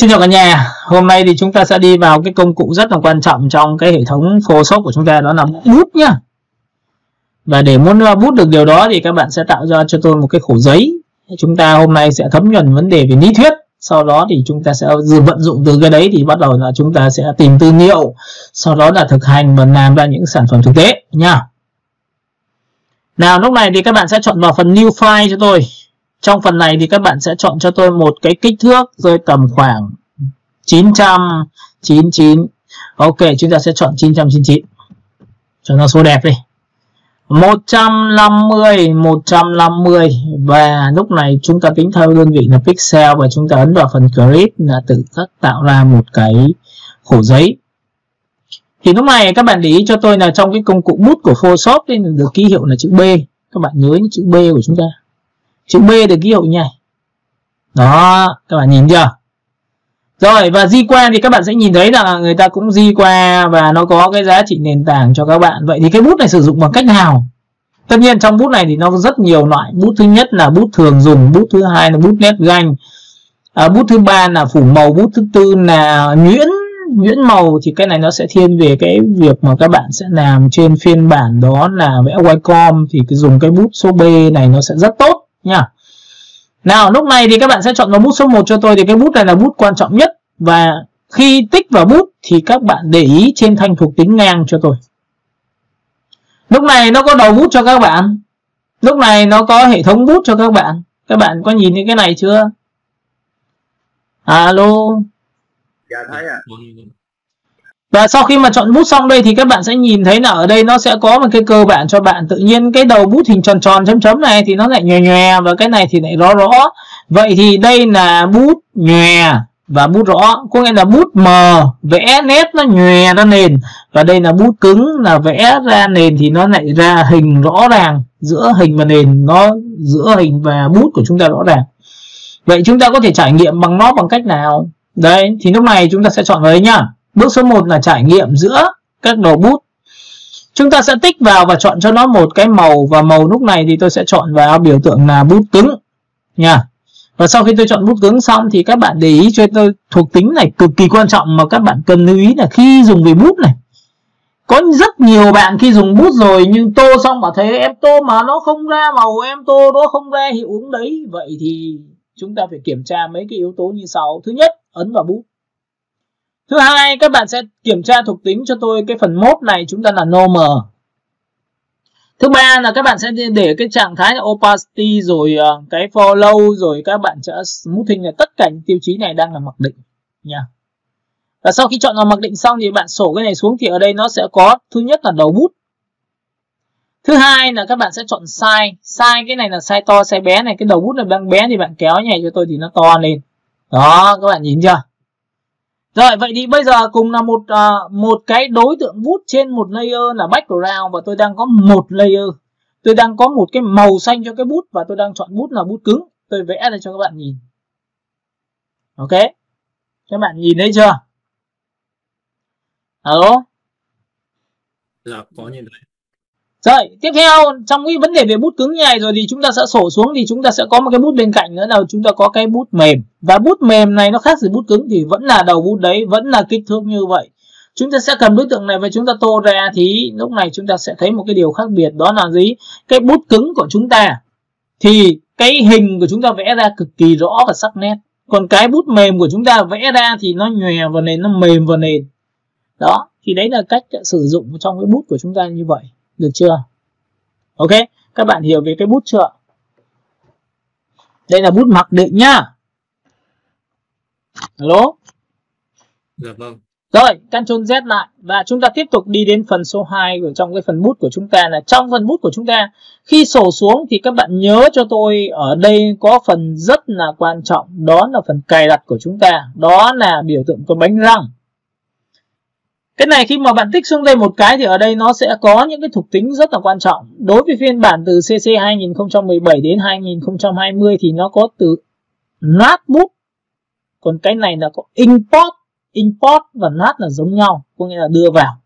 Xin chào cả nhà. Hôm nay thì chúng ta sẽ đi vào cái công cụ rất là quan trọng trong cái hệ thống Photoshop của chúng ta, đó là bút nhá. Và để muốn bút được điều đó thì các bạn sẽ tạo ra cho tôi một cái khổ giấy. Chúng ta hôm nay sẽ thấm nhuần vấn đề về lý thuyết. Sau đó thì chúng ta sẽ vận dụng từ cái đấy thì bắt đầu là chúng ta sẽ tìm tư liệu, sau đó là thực hành và làm ra những sản phẩm thực tế nha. Nào, lúc này thì các bạn sẽ chọn vào phần New File cho tôi. Trong phần này thì các bạn sẽ chọn cho tôi một cái kích thước rơi tầm khoảng 999. Ok, chúng ta sẽ chọn 999 cho nó số đẹp đi. 150 và lúc này chúng ta tính theo đơn vị là pixel và chúng ta ấn vào phần create là tự khắc tạo ra một cái khổ giấy. Thì lúc này các bạn để ý cho tôi là trong cái công cụ bút của Photoshop thì được ký hiệu là chữ B. Các bạn nhớ chữ B của chúng ta. Chữ B được ký hiệu như này. Đó, các bạn nhìn chưa? Rồi, và di qua thì các bạn sẽ nhìn thấy là người ta cũng di qua và nó có cái giá trị nền tảng cho các bạn. Vậy thì cái bút này sử dụng bằng cách nào? Tất nhiên trong bút này thì nó có rất nhiều loại. Bút thứ nhất là bút thường dùng, bút thứ hai là bút nét ganh, bút thứ ba là phủ màu, bút thứ tư là nhuyễn màu. Thì cái này nó sẽ thiên về cái việc mà các bạn sẽ làm trên phiên bản đó là vẽ Wacom, thì dùng cái bút số B này nó sẽ rất tốt nha. Nào, lúc này thì các bạn sẽ chọn vào bút số 1 cho tôi. Thì cái bút này là bút quan trọng nhất. Và khi tích vào bút thì các bạn để ý trên thanh thuộc tính ngang cho tôi. Lúc này nó có đầu bút cho các bạn. Lúc này nó có hệ thống bút cho các bạn. Các bạn có nhìn thấy cái này chưa? Alo. Dạ thấy ạ. Và sau khi mà chọn bút xong đây thì các bạn sẽ nhìn thấy là ở đây nó sẽ có một cái cơ bản cho bạn. Tự nhiên cái đầu bút hình tròn tròn chấm chấm này thì nó lại nhòe nhòe và cái này thì lại rõ rõ. Vậy thì đây là bút nhòe và bút rõ, có nghĩa là bút mờ vẽ nét nó nhòe ra nền, và đây là bút cứng là vẽ ra nền thì nó lại ra hình rõ ràng, giữa hình và nền, nó giữa hình và bút của chúng ta rõ ràng. Vậy chúng ta có thể trải nghiệm bằng nó bằng cách nào? Đây, thì lúc này chúng ta sẽ chọn vào đây nhá. Bước số 1 là trải nghiệm giữa các đầu bút. Chúng ta sẽ tích vào và chọn cho nó một cái màu, và màu lúc này thì tôi sẽ chọn vào biểu tượng là bút cứng nha. Và sau khi tôi chọn bút cứng xong thì các bạn để ý cho tôi thuộc tính này cực kỳ quan trọng mà các bạn cần lưu ý là khi dùng về bút này. Có rất nhiều bạn khi dùng bút rồi nhưng tô xong bảo thấy em tô mà nó không ra màu, em tô nó không ra hiệu ứng đấy. Vậy thì chúng ta phải kiểm tra mấy cái yếu tố như sau. Thứ nhất, ấn vào bút. Thứ hai, các bạn sẽ kiểm tra thuộc tính cho tôi cái phần mode này chúng ta là normal. Thứ ba là các bạn sẽ để cái trạng thái là opacity, rồi cái follow, rồi các bạn sẽ smoothing, là tất cả những tiêu chí này đang là mặc định nha. Và sau khi chọn vào mặc định xong thì bạn sổ cái này xuống thì ở đây nó sẽ có thứ nhất là đầu bút. Thứ hai là các bạn sẽ chọn size. Size cái này là size to, size bé này, cái đầu bút là đang bé thì bạn kéo nhảy cho tôi thì nó to lên. Đó, các bạn nhìn chưa? Rồi, vậy thì bây giờ cùng là một cái đối tượng bút trên một layer là background, và tôi đang có một layer. Tôi đang có một cái màu xanh cho cái bút và tôi đang chọn bút là bút cứng. Tôi vẽ ra cho các bạn nhìn. Ok. Các bạn nhìn thấy chưa? Alo? Dạ, có nhìn thấy. Rồi, tiếp theo trong cái vấn đề về bút cứng như này rồi thì chúng ta sẽ sổ xuống thì chúng ta sẽ có một cái bút bên cạnh nữa là chúng ta có cái bút mềm. Và bút mềm này nó khác gì bút cứng thì vẫn là đầu bút đấy, vẫn là kích thước như vậy. Chúng ta sẽ cầm đối tượng này và chúng ta tô ra thì lúc này chúng ta sẽ thấy một cái điều khác biệt, đó là gì? Cái bút cứng của chúng ta thì cái hình của chúng ta vẽ ra cực kỳ rõ và sắc nét. Còn cái bút mềm của chúng ta vẽ ra thì nó nhòe vào nền, nó mềm vào nền. Đó, thì đấy là cách sử dụng trong cái bút của chúng ta như vậy. Được chưa? Ok, các bạn hiểu về cái bút chưa? Đây là bút mặc định nhá. Alo? Dạ vâng. Rồi, Ctrl Z lại và chúng ta tiếp tục đi đến phần số 2 của trong cái phần bút của chúng ta là trong phần bút của chúng ta. Khi sổ xuống thì các bạn nhớ cho tôi ở đây có phần rất là quan trọng, đó là phần cài đặt của chúng ta, đó là biểu tượng con bánh răng. Cái này khi mà bạn tích xuống đây một cái thì ở đây nó sẽ có những cái thuộc tính rất là quan trọng. Đối với phiên bản từ CC 2017 đến 2020 thì nó có từ nát bút. Còn cái này là có import. Import và nát là giống nhau, có nghĩa là đưa vào.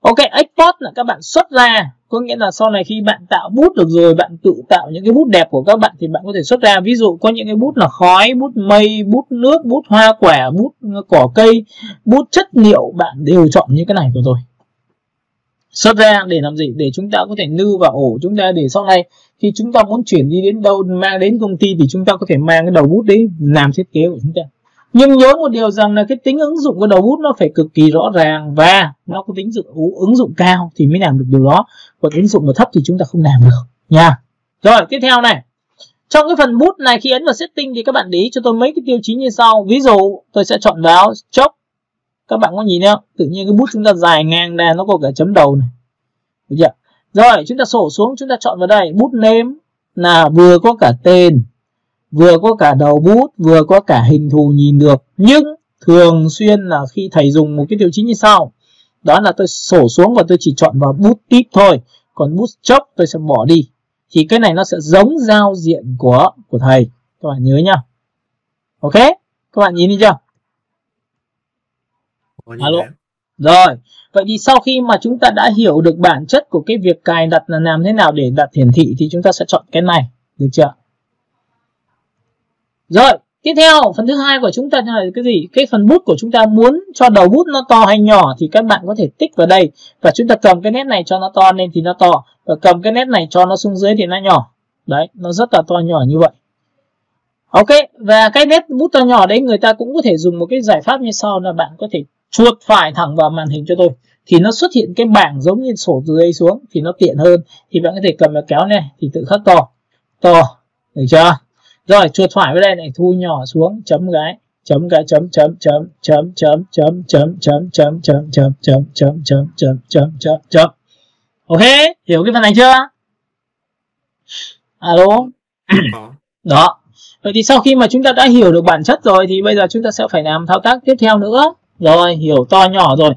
Ok, export là các bạn xuất ra. Có nghĩa là sau này khi bạn tạo bút được rồi, bạn tự tạo những cái bút đẹp của các bạn thì bạn có thể xuất ra. Ví dụ có những cái bút là khói, bút mây, bút nước, bút hoa quả, bút cỏ cây, bút chất liệu, bạn đều chọn những cái này của tôi. Xuất ra để làm gì? Để chúng ta có thể nư vào ổ chúng ta, để sau này khi chúng ta muốn chuyển đi đến đâu, mang đến công ty thì chúng ta có thể mang cái đầu bút đấy làm thiết kế của chúng ta. Nhưng nhớ một điều rằng là cái tính ứng dụng của đầu bút nó phải cực kỳ rõ ràng và nó có tính ứng dụng cao thì mới làm được điều đó. Còn ứng dụng mà thấp thì chúng ta không làm được nha. Rồi tiếp theo này, trong cái phần bút này khi ấn vào setting thì các bạn để ý cho tôi mấy cái tiêu chí như sau. Ví dụ tôi sẽ chọn vào stroke. Các bạn có nhìn thấy không? Tự nhiên cái bút chúng ta dài ngang ra, nó có cả chấm đầu này. Được chưa? Rồi chúng ta sổ xuống, chúng ta chọn vào đây bút name là vừa có cả tên, vừa có cả đầu bút, vừa có cả hình thù nhìn được. Nhưng thường xuyên là khi thầy dùng một cái tiêu chí như sau, đó là tôi sổ xuống và tôi chỉ chọn vào bút tip thôi, còn bút stroke tôi sẽ bỏ đi. Thì cái này nó sẽ giống giao diện của thầy, các bạn nhớ nhá. Ok, các bạn nhìn thấy chưa? Alo. Rồi, vậy thì sau khi mà chúng ta đã hiểu được bản chất của cái việc cài đặt là làm thế nào để đặt hiển thị thì chúng ta sẽ chọn cái này, được chưa? Rồi, tiếp theo phần thứ hai của chúng ta là cái gì? Cái phần bút của chúng ta muốn cho đầu bút nó to hay nhỏ thì các bạn có thể tích vào đây và chúng ta cầm cái nét này cho nó to lên thì nó to, và cầm cái nét này cho nó xuống dưới thì nó nhỏ. Đấy, nó rất là to nhỏ như vậy. Ok, và cái nét bút to nhỏ đấy người ta cũng có thể dùng một cái giải pháp như sau là bạn có thể chuột phải thẳng vào màn hình cho tôi thì nó xuất hiện cái bảng giống như sổ từ đây xuống thì nó tiện hơn. Thì bạn có thể cầm và kéo này thì tự khắc to, được chưa? Rồi chuột phải vào đây này, thu nhỏ xuống, chấm cái chấm chấm chấm chấm chấm chấm chấm chấm chấm chấm chấm chấm chấm chấm chấm chấm chấm chấm chấm. Ok, hiểu cái phần này chưa? Alo. Đó. Vậy thì sau khi mà chúng ta đã hiểu được bản chất rồi thì bây giờ chúng ta sẽ phải làm thao tác tiếp theo nữa. Rồi, hiểu to nhỏ rồi,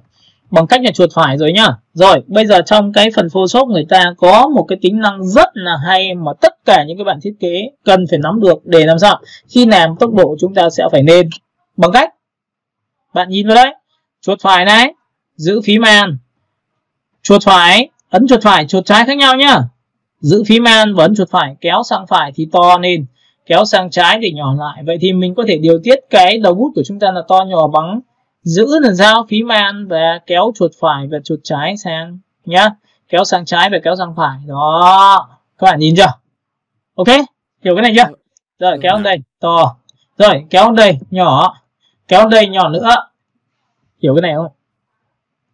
bằng cách là chuột phải rồi nhá. Rồi, bây giờ trong cái phần Photoshop người ta có một cái tính năng rất là hay mà tất cả những cái bạn thiết kế cần phải nắm được để làm sao khi làm tốc độ chúng ta sẽ phải lên. Bằng cách bạn nhìn vào đấy, chuột phải này, giữ phím màn, chuột phải, ấn chuột phải, chuột trái khác nhau nhá. Giữ phím màn và ấn chuột phải, kéo sang phải thì to lên, kéo sang trái để nhỏ lại. Vậy thì mình có thể điều tiết cái đầu bút của chúng ta là to nhỏ bằng giữ là sao phím màn và kéo chuột phải và chuột trái sang nhá, kéo sang trái và kéo sang phải. Đó, các bạn nhìn chưa? Ok, hiểu cái này chưa? Rồi kéo đến đây to, rồi kéo đến đây nhỏ, kéo đến đây nhỏ nữa. Hiểu cái này không?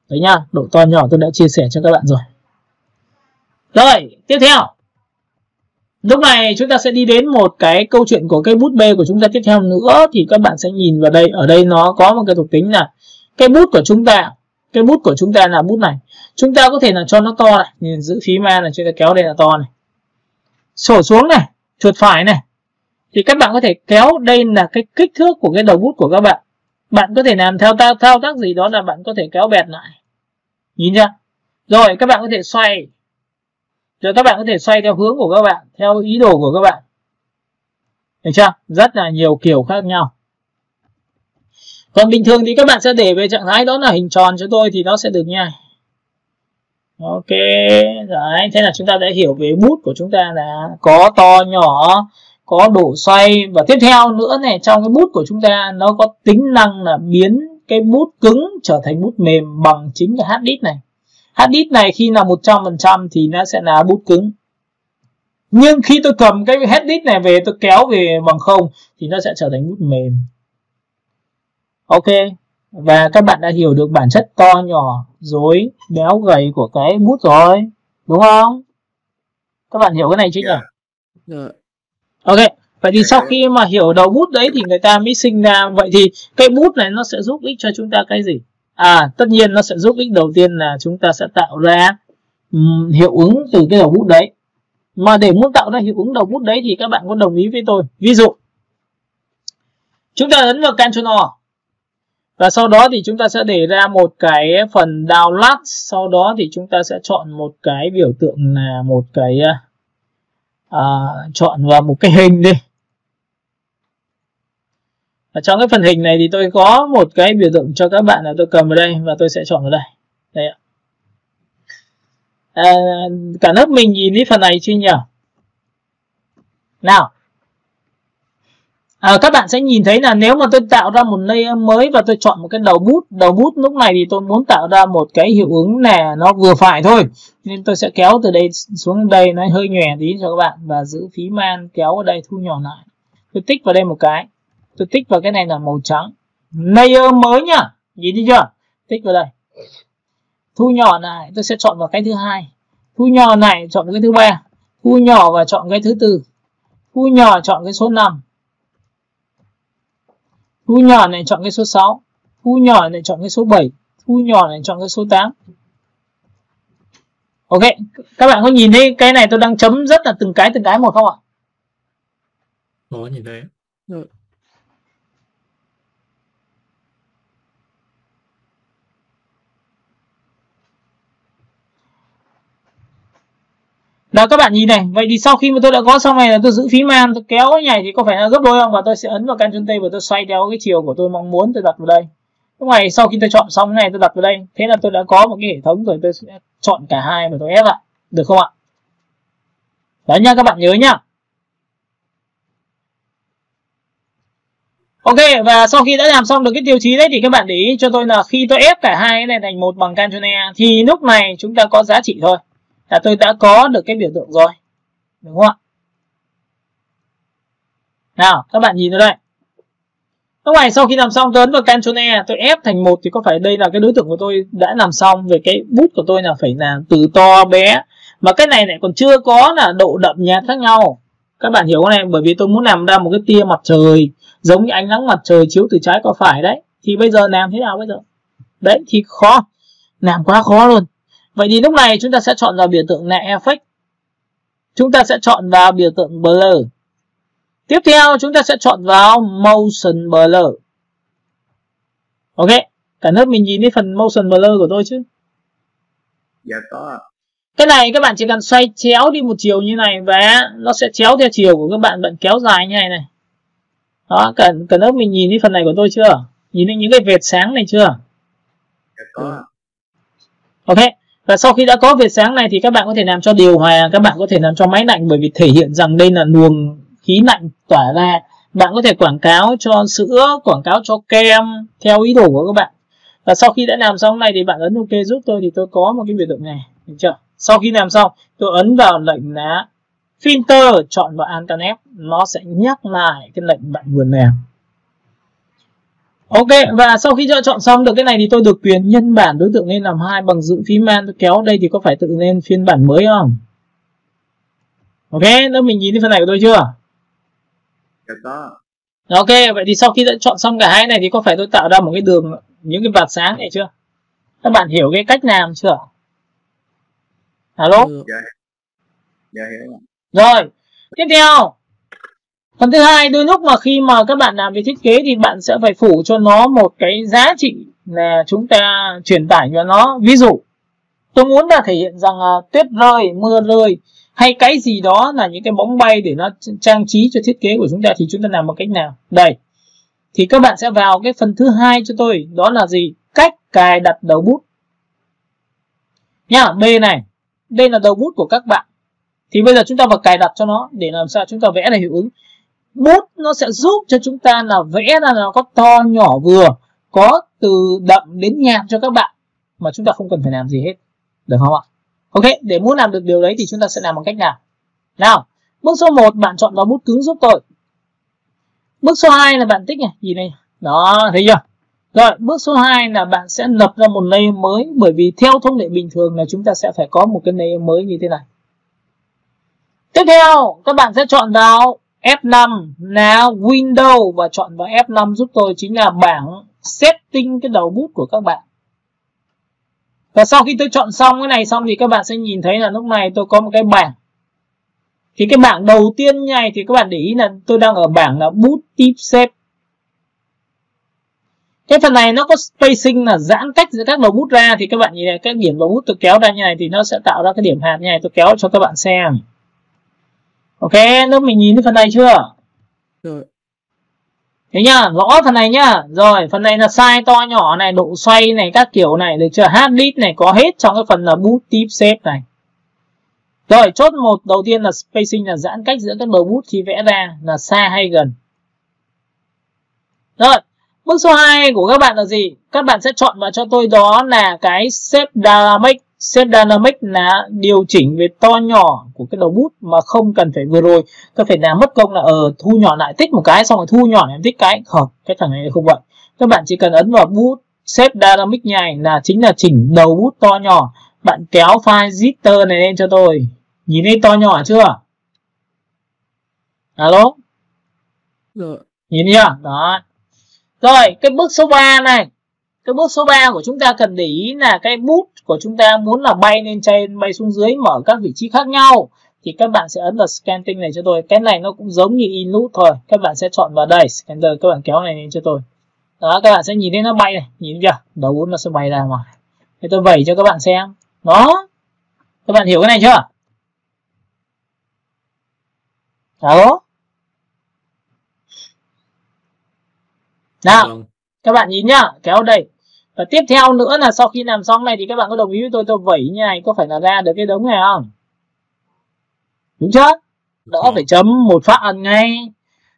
Đấy nhá, độ to nhỏ tôi đã chia sẻ cho các bạn rồi. Rồi tiếp theo, lúc này chúng ta sẽ đi đến một cái câu chuyện của cái bút bê của chúng ta tiếp theo nữa. Thì các bạn sẽ nhìn vào đây, ở đây nó có một cái thuộc tính là cái bút của chúng ta, cái bút của chúng ta là bút này, chúng ta có thể là cho nó to này, nhìn giữ phím A là chúng ta kéo đây là to này, sổ xuống này, chuột phải này, thì các bạn có thể kéo đây là cái kích thước của cái đầu bút của các bạn. Bạn có thể làm theo thao tác gì đó là bạn có thể kéo bẹt lại, nhìn chưa? Rồi các bạn có thể xoay, rồi các bạn có thể xoay theo hướng của các bạn, theo ý đồ của các bạn, được chưa? Rất là nhiều kiểu khác nhau. Còn bình thường thì các bạn sẽ để về trạng thái đó là hình tròn cho tôi thì nó sẽ được nha. Ok, đấy, thế là chúng ta đã hiểu về bút của chúng ta là có to nhỏ, có độ xoay. Và tiếp theo nữa này, trong cái bút của chúng ta nó có tính năng là biến cái bút cứng trở thành bút mềm bằng chính cái hard disk này. Hard disk này khi nào 100% thì nó sẽ là bút cứng. Nhưng khi tôi cầm cái hard disk này về, tôi kéo về bằng 0 thì nó sẽ trở thành bút mềm. Ok, và các bạn đã hiểu được bản chất to nhỏ, dối, béo gầy của cái bút rồi, đúng không? Các bạn hiểu cái này chứ nhỉ? Ok, vậy thì sau khi mà hiểu đầu bút đấy thì người ta mới sinh ra. Vậy thì cái bút này nó sẽ giúp ích cho chúng ta cái gì? Tất nhiên nó sẽ giúp ích đầu tiên là chúng ta sẽ tạo ra hiệu ứng từ cái đầu bút đấy. Mà để muốn tạo ra hiệu ứng đầu bút đấy thì các bạn có đồng ý với tôi. Ví dụ, chúng ta ấn vào Ctrl và sau đó thì chúng ta sẽ để ra một cái phần download. Sau đó thì chúng ta sẽ chọn một cái biểu tượng là một cái chọn vào một cái hình đi. Ở trong cái phần hình này thì tôi có một cái biểu tượng cho các bạn là tôi cầm vào đây và tôi sẽ chọn vào đây. Đây ạ. Cả lớp mình nhìn thấy phần này chưa nhỉ? Nào, các bạn sẽ nhìn thấy là nếu mà tôi tạo ra một layer mới và tôi chọn một cái đầu bút lúc này thì tôi muốn tạo ra một cái hiệu ứng là nó vừa phải thôi, nên tôi sẽ kéo từ đây xuống đây, nó hơi nhòe tí cho các bạn, và giữ phím man kéo ở đây, thu nhỏ lại. Tôi tích vào đây một cái, tôi tích vào cái này là màu trắng, layer mới nhá, nhìn thấy chưa? Tích vào đây, thu nhỏ lại, tôi sẽ chọn vào cái thứ hai, thu nhỏ lại chọn cái thứ ba, thu nhỏ và chọn cái thứ tư, thu nhỏ chọn cái số 5, thu nhỏ này chọn cái số 6, thu nhỏ này chọn cái số 7, thu nhỏ này chọn cái số 8. Ok, các bạn có nhìn thấy cái này tôi đang chấm rất là từng cái một không ạ? Có nhìn thấy. Rồi. Đó, các bạn nhìn này, vậy thì sau khi mà tôi đã có xong này là tôi giữ phím man, tôi kéo cái này thì có phải là gấp đôi không? Và tôi sẽ ấn vào Ctrl T và tôi xoay theo cái chiều của tôi mong muốn, tôi đặt vào đây. Lúc này sau khi tôi chọn xong cái này tôi đặt vào đây, thế là tôi đã có một cái hệ thống rồi, tôi sẽ chọn cả hai và tôi ép lại, được không ạ? Đấy nha, các bạn nhớ nhá. Ok, và sau khi đã làm xong được cái tiêu chí đấy thì các bạn để ý cho tôi là khi tôi ép cả hai cái này thành một bằng Ctrl E thì lúc này chúng ta có giá trị thôi, là tôi đã có được cái biểu tượng rồi, đúng không ạ? Nào, các bạn nhìn vào đây. Lúc này sau khi làm xong tôi ấn vào Ctrl E, tôi ép thành một thì có phải đây là cái đối tượng của tôi đã làm xong về cái bút của tôi là phải là từ to bé, mà cái này lại còn chưa có là độ đậm nhạt khác nhau. Các bạn hiểu cái này, bởi vì tôi muốn làm ra một cái tia mặt trời giống như ánh nắng mặt trời chiếu từ trái qua phải đấy. Thì bây giờ làm thế nào bây giờ? Đấy thì khó, làm quá khó luôn. Vậy thì lúc này chúng ta sẽ chọn vào biểu tượng là Effect. Chúng ta sẽ chọn vào biểu tượng Blur. Tiếp theo chúng ta sẽ chọn vào Motion Blur. Ok, cả lớp mình nhìn thấy phần Motion Blur của tôi chứ? Dạ có. Cái này các bạn chỉ cần xoay chéo đi một chiều như này và nó sẽ chéo theo chiều của các bạn, bạn kéo dài như này này. Đó, cả lớp mình nhìn thấy phần này của tôi chưa? Nhìn thấy những cái vệt sáng này chưa? Dạ có. Ok, và sau khi đã có vệt sáng này thì các bạn có thể làm cho điều hòa, các bạn có thể làm cho máy lạnh, bởi vì thể hiện rằng đây là luồng khí lạnh tỏa ra. Bạn có thể quảng cáo cho sữa, quảng cáo cho kem theo ý đồ của các bạn. Và sau khi đã làm xong này thì bạn ấn OK giúp tôi thì tôi có một cái biểu tượng này, được chưa? Sau khi làm xong, tôi ấn vào lệnh là Filter, chọn vào Alt F, nó sẽ nhắc lại cái lệnh bạn vừa làm. Ok, và sau khi chọn xong được cái này thì tôi được quyền nhân bản đối tượng lên làm 2 bằng giữ phím man, tôi kéo đây thì có phải tự lên phiên bản mới không? Ok, đó mình nhìn thấy phần này của tôi chưa? Dạ có. Ok, vậy thì sau khi đã chọn xong cả hai này thì có phải tôi tạo ra một cái đường, những cái vạt sáng này chưa? Các bạn hiểu cái cách làm chưa? Alo? Dạ hiểu. Rồi, tiếp theo phần thứ hai, đôi lúc mà khi mà các bạn làm về thiết kế thì bạn sẽ phải phủ cho nó một cái giá trị là chúng ta truyền tải cho nó. Ví dụ tôi muốn là thể hiện rằng tuyết rơi, mưa rơi hay cái gì đó là những cái bóng bay để nó trang trí cho thiết kế của chúng ta, thì chúng ta làm một cách nào? Đây, thì các bạn sẽ vào cái phần thứ hai cho tôi, đó là gì? Cách cài đặt đầu bút nhá. B này, đây là đầu bút của các bạn. Thì bây giờ chúng ta vào cài đặt cho nó để làm sao chúng ta vẽ ra hiệu ứng. Bút nó sẽ giúp cho chúng ta là vẽ ra nó có to nhỏ vừa, có từ đậm đến nhạt cho các bạn, mà chúng ta không cần phải làm gì hết, được không ạ? Ok, để muốn làm được điều đấy thì chúng ta sẽ làm bằng cách nào? Nào, bước số 1 bạn chọn vào bút cứng giúp tôi. Bước số 2 là bạn tích này, nhìn này. Đó, thấy chưa? Rồi, bước số 2 là bạn sẽ lập ra một layer mới, bởi vì theo thông lệ bình thường là chúng ta sẽ phải có một cái layer mới như thế này. Tiếp theo, các bạn sẽ chọn vào F5 là Window và chọn vào F5 giúp tôi chính là bảng setting cái đầu bút của các bạn. Và sau khi tôi chọn xong cái này xong thì các bạn sẽ nhìn thấy là lúc này tôi có một cái bảng. Thì cái bảng đầu tiên như này thì các bạn để ý là tôi đang ở bảng là bút tip shape. Cái phần này nó có spacing là giãn cách giữa các đầu bút ra, thì các bạn nhìn này, các điểm đầu bút tôi kéo ra như này thì nó sẽ tạo ra cái điểm hạt như này, tôi kéo cho các bạn xem. Ok, lúc mình nhìn thấy phần này chưa? Rồi. Thế nhá, rõ phần này nhá. Rồi, phần này là size to nhỏ này, độ xoay này, các kiểu này, được chưa? Hard disk này có hết trong cái phần là bút tip shape này. Rồi, chốt một đầu tiên là spacing, là giãn cách giữa các đầu bút khi vẽ ra, là xa hay gần. Rồi, bước số 2 của các bạn là gì? Các bạn sẽ chọn vào cho tôi đó là cái Shape Dynamic. Shape Dynamic là điều chỉnh về to nhỏ của cái đầu bút mà không cần phải vừa rồi tôi phải làm mất công là thu nhỏ lại tích một cái xong rồi thu nhỏ lại tích cái. Không, cái thằng này không vậy. Các bạn chỉ cần ấn vào bút Shape Dynamic này là chính là chỉnh đầu bút to nhỏ. Bạn kéo file zip này lên cho tôi. Nhìn thấy to nhỏ chưa? Alo? Rồi. Nhìn chưa? Đó. Rồi, cái bước số 3 này. Cái bước số 3 của chúng ta cần để ý là cái bút của chúng ta muốn là bay lên trên, bay xuống dưới, mở các vị trí khác nhau. Thì các bạn sẽ ấn vào Scanting này cho tôi. Cái này nó cũng giống như Inloop thôi. Các bạn sẽ chọn vào đây, Scanner, các bạn kéo này lên cho tôi. Đó, các bạn sẽ nhìn thấy nó bay này. Nhìn chưa? Đầu bút nó sẽ bay ra ngoài. Thế tôi vẩy cho các bạn xem. Đó. Các bạn hiểu cái này chưa? Alo? Nào, các bạn nhìn nhá, kéo đây. Và tiếp theo nữa là sau khi làm xong này thì các bạn có đồng ý với tôi vẩy như này có phải là ra được cái đống này không? Đúng chưa? Đỡ phải chấm một phát ẩn ngay.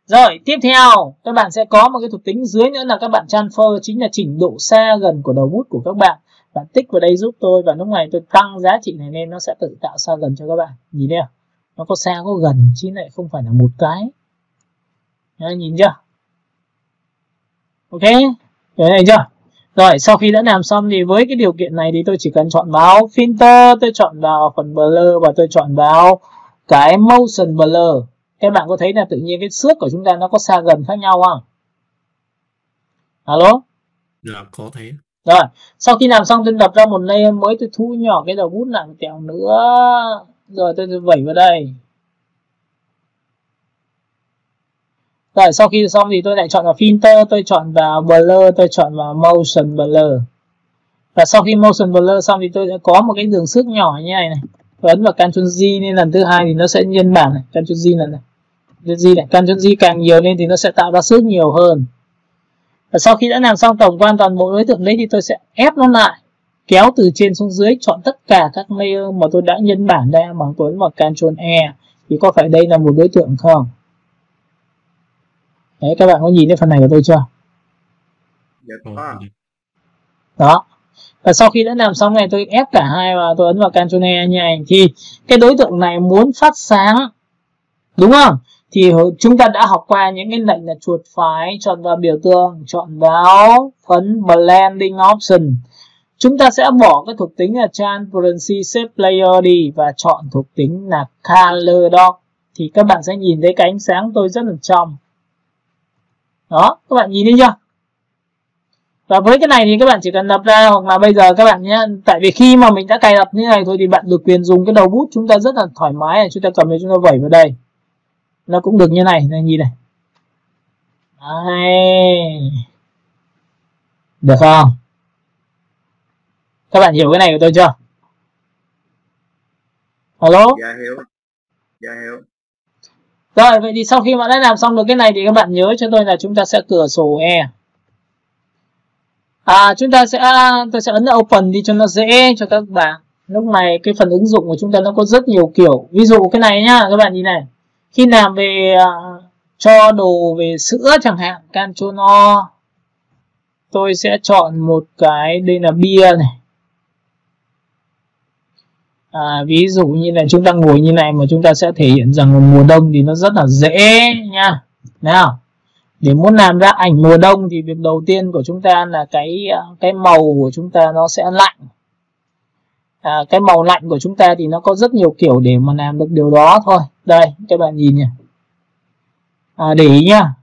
Rồi, tiếp theo các bạn sẽ có một cái thuộc tính dưới nữa là các bạn transfer, chính là chỉnh độ xa gần của đầu bút của các bạn. Bạn tích vào đây giúp tôi và lúc này tôi tăng giá trị này lên, nó sẽ tự tạo xa gần cho các bạn. Nhìn đây, nó có xa có gần chứ lại không phải là một cái. Đấy, nhìn chưa? Ok, cái này chưa? Rồi, sau khi đã làm xong thì với cái điều kiện này thì tôi chỉ cần chọn vào filter, tôi chọn vào phần blur và tôi chọn vào cái motion blur. Các bạn có thấy là tự nhiên cái xước của chúng ta nó có xa gần khác nhau không? Alo? Dạ, có thấy. Rồi, sau khi làm xong tôi đập ra một layer mới, tôi thu nhỏ cái đầu bút lại một tẹo nữa. Rồi tôi vẩy vào đây. Rồi, sau khi xong thì tôi lại chọn vào filter, tôi chọn vào blur, tôi chọn vào motion blur. Và sau khi motion blur xong thì tôi sẽ có một cái đường xước nhỏ như này này. Tôi ấn vào Ctrl G nên lần thứ hai thì nó sẽ nhân bản này, Ctrl G lần này. Ctrl G càng nhiều lên thì nó sẽ tạo ra xước nhiều hơn. Và sau khi đã làm xong tổng quan toàn bộ đối tượng đấy thì tôi sẽ ép nó lại, kéo từ trên xuống dưới, chọn tất cả các layer mà tôi đã nhân bản ra bằng tôi ấn vào Ctrl E. Thì có phải đây là một đối tượng không? Đấy, các bạn có nhìn thấy phần này của tôi chưa? Đó. Và sau khi đã làm xong này tôi ép cả hai vào, tôi ấn vào Ctrl E như này thì cái đối tượng này muốn phát sáng, đúng không? Thì chúng ta đã học qua những cái lệnh là chuột phải, chọn vào biểu tượng, chọn vào phấn Blending Option. Chúng ta sẽ bỏ cái thuộc tính là Transparency Shape Layer đi và chọn thuộc tính là Color Dot. Thì các bạn sẽ nhìn thấy cái ánh sáng tôi rất là trong. Đó, các bạn nhìn thấy chưa? Và với cái này thì các bạn chỉ cần lập ra, hoặc là bây giờ các bạn nhé, tại vì khi mà mình đã cài đặt như này thôi thì bạn được quyền dùng cái đầu bút chúng ta rất là thoải mái. Chúng ta cầm lên chúng ta vẩy vào đây, nó cũng được như này, này nhìn này. Đấy. Được không? Các bạn hiểu cái này của tôi chưa? Alo? Dạ hiểu. Dạ hiểu. Rồi, vậy thì sau khi mà đã làm xong được cái này thì các bạn nhớ cho tôi là chúng ta sẽ cửa sổ E. Tôi sẽ ấn Open đi cho nó dễ cho các bạn. Lúc này cái phần ứng dụng của chúng ta nó có rất nhiều kiểu. Ví dụ cái này nhá, các bạn nhìn này. Khi làm về cho đồ về sữa chẳng hạn, Ctrl O, tôi sẽ chọn một cái, đây là bia này. Ví dụ như là chúng ta ngồi như này mà chúng ta sẽ thể hiện rằng mùa đông thì nó rất là dễ nha. Nào, để muốn làm ra ảnh mùa đông thì việc đầu tiên của chúng ta là cái màu của chúng ta nó sẽ lạnh. Cái màu lạnh của chúng ta thì nó có rất nhiều kiểu để mà làm được điều đó thôi. Đây, các bạn nhìn nhỉ. Để ý nhá.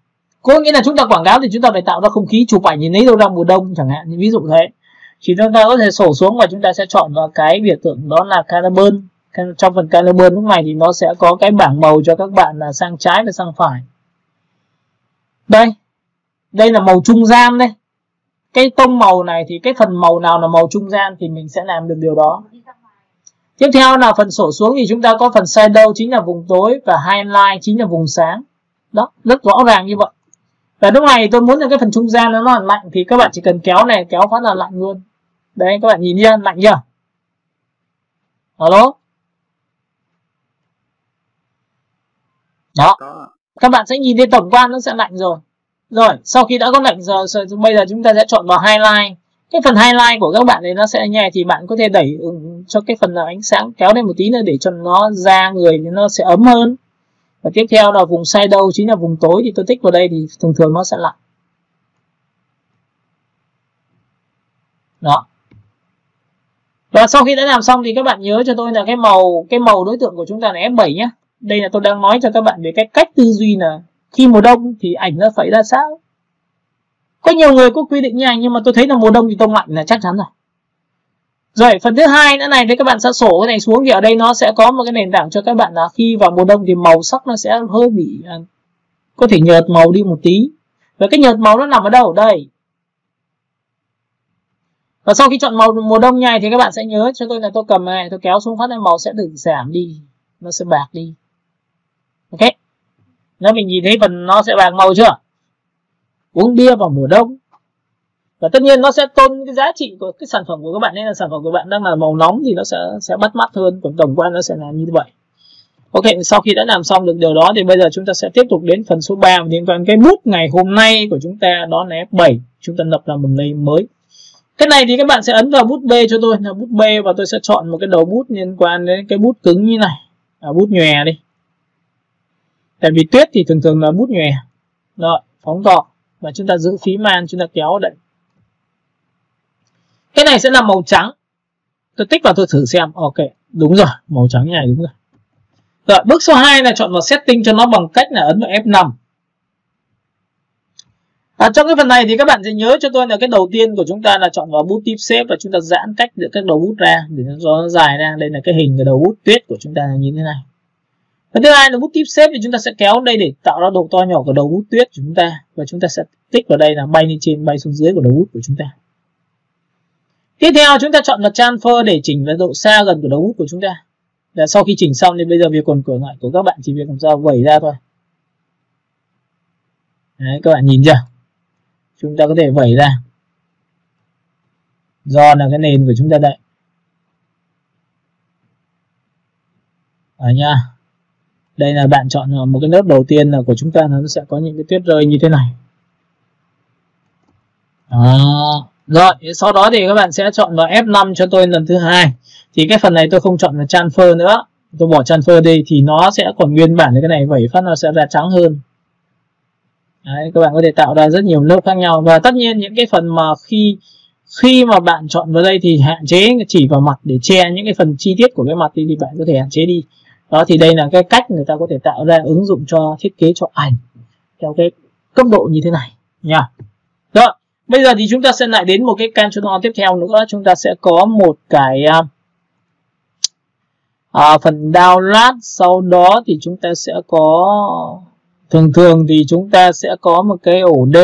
Có nghĩa là chúng ta quảng cáo thì chúng ta phải tạo ra không khí chụp ảnh nhìn lấy đâu ra mùa đông chẳng hạn, ví dụ thế. Thì chúng ta có thể sổ xuống và chúng ta sẽ chọn vào cái biểu tượng đó là Color Burn. Trong phần Color Burn lúc này thì nó sẽ có cái bảng màu cho các bạn là sang trái và sang phải. Đây là màu trung gian đây. Cái tông màu này thì cái phần màu nào là màu trung gian thì mình sẽ làm được điều đó. Tiếp theo là phần sổ xuống thì chúng ta có phần shadow chính là vùng tối và highlight chính là vùng sáng. Đó, rất rõ ràng như vậy. Và lúc này tôi muốn là cái phần trung gian nó là lạnh thì các bạn chỉ cần kéo này, kéo phát là lạnh luôn. Đấy, các bạn nhìn chưa, lạnh chưa? Alo? Đó. Các bạn sẽ nhìn thấy tổng quan nó sẽ lạnh rồi. Rồi, sau khi đã có lệnh rồi, bây giờ chúng ta sẽ chọn vào highlight. Cái phần highlight của các bạn này nó sẽ nhẹ, thì bạn có thể đẩy cho cái phần ánh sáng kéo lên một tí nữa để cho nó ra người thì nó sẽ ấm hơn. Và tiếp theo là vùng shadow, chính là vùng tối, thì tôi tích vào đây thì thường thường nó sẽ lạnh. Đó. Và sau khi đã làm xong thì các bạn nhớ cho tôi là cái màu đối tượng của chúng ta là F7 nhé. Đây là tôi đang nói cho các bạn về cái cách tư duy là khi mùa đông thì ảnh nó phải ra sao. Có nhiều người có quy định như ảnh, nhưng mà tôi thấy là mùa đông thì tông lạnh là chắc chắn rồi. Rồi, phần thứ hai nữa này, thì các bạn sẽ sổ cái này xuống, thì ở đây nó sẽ có một cái nền tảng cho các bạn là khi vào mùa đông thì màu sắc nó sẽ hơi bị có thể nhợt màu đi một tí. Và cái nhợt màu nó nằm ở đâu? Ở đây. Và sau khi chọn màu mùa đông này thì các bạn sẽ nhớ cho tôi là tôi cầm này, tôi kéo xuống phát này, màu sẽ được giảm đi, nó sẽ bạc đi. Ok. Nếu mình nhìn thấy phần nó sẽ bạc màu chưa? Uống bia vào mùa đông. Và tất nhiên nó sẽ tôn cái giá trị của cái sản phẩm của các bạn, nên là sản phẩm của bạn đang là màu nóng thì nó sẽ bắt mắt hơn, còn tổng quan nó sẽ là như vậy. Ok, sau khi đã làm xong được điều đó thì bây giờ chúng ta sẽ tiếp tục đến phần số 3 liên quan cái bút ngày hôm nay của chúng ta, đó là F7. Chúng ta lập ra một layer mới. Cái này thì các bạn sẽ ấn vào bút B cho tôi là bút B, và tôi sẽ chọn một cái đầu bút liên quan đến cái bút cứng như này, bút nhòe đi. Tại vì tuyết thì thường thường là bút nhòe. Rồi, phóng to và chúng ta giữ phím man, chúng ta kéo đậy. Cái này sẽ là màu trắng. Tôi tích vào tôi thử xem. Ok, đúng rồi, màu trắng này đúng rồi. Rồi, bước số 2 là chọn vào setting cho nó bằng cách là ấn vào F5. Trong cái phần này thì các bạn sẽ nhớ cho tôi là cái đầu tiên của chúng ta là chọn vào bút tip shape, và chúng ta giãn cách giữa các đầu bút ra để nó dài ra. Đây là cái hình cái đầu bút tuyết của chúng ta là như thế này. Và thứ hai là bút tip shape thì chúng ta sẽ kéo đây để tạo ra độ to nhỏ của đầu bút tuyết của chúng ta, và chúng ta sẽ tích vào đây là bay lên trên bay xuống dưới của đầu bút của chúng ta. Tiếp theo chúng ta chọn vào transfer để chỉnh về độ xa gần của đầu bút của chúng ta. Và sau khi chỉnh xong thì bây giờ việc còn lại của các bạn chỉ việc làm sao vẩy ra thôi. Đấy, các bạn nhìn chưa? Chúng ta có thể vẩy ra. Do là cái nền của chúng ta đây. Nha. Đây là bạn chọn một cái lớp đầu tiên là của chúng ta, nó sẽ có những cái tuyết rơi như thế này. Rồi, sau đó thì các bạn sẽ chọn vào F5 cho tôi lần thứ hai. Thì cái phần này tôi không chọn là transfer nữa. Tôi bỏ transfer đi thì nó sẽ còn nguyên bản, cái này vẩy phát nó sẽ ra trắng hơn. Đấy, các bạn có thể tạo ra rất nhiều lớp khác nhau. Và tất nhiên những cái phần mà khi mà bạn chọn vào đây thì hạn chế chỉ vào mặt để che những cái phần chi tiết của cái mặt thì bạn có thể hạn chế đi. Đó, thì đây là cái cách người ta có thể tạo ra ứng dụng cho thiết kế cho ảnh theo cái cấp độ như thế này nha. Rồi, bây giờ thì chúng ta sẽ lại đến một cái control tiếp theo nữa. Chúng ta sẽ có một cái phần download. Sau đó thì chúng ta sẽ có, thường thì chúng ta sẽ có một cái ổ D,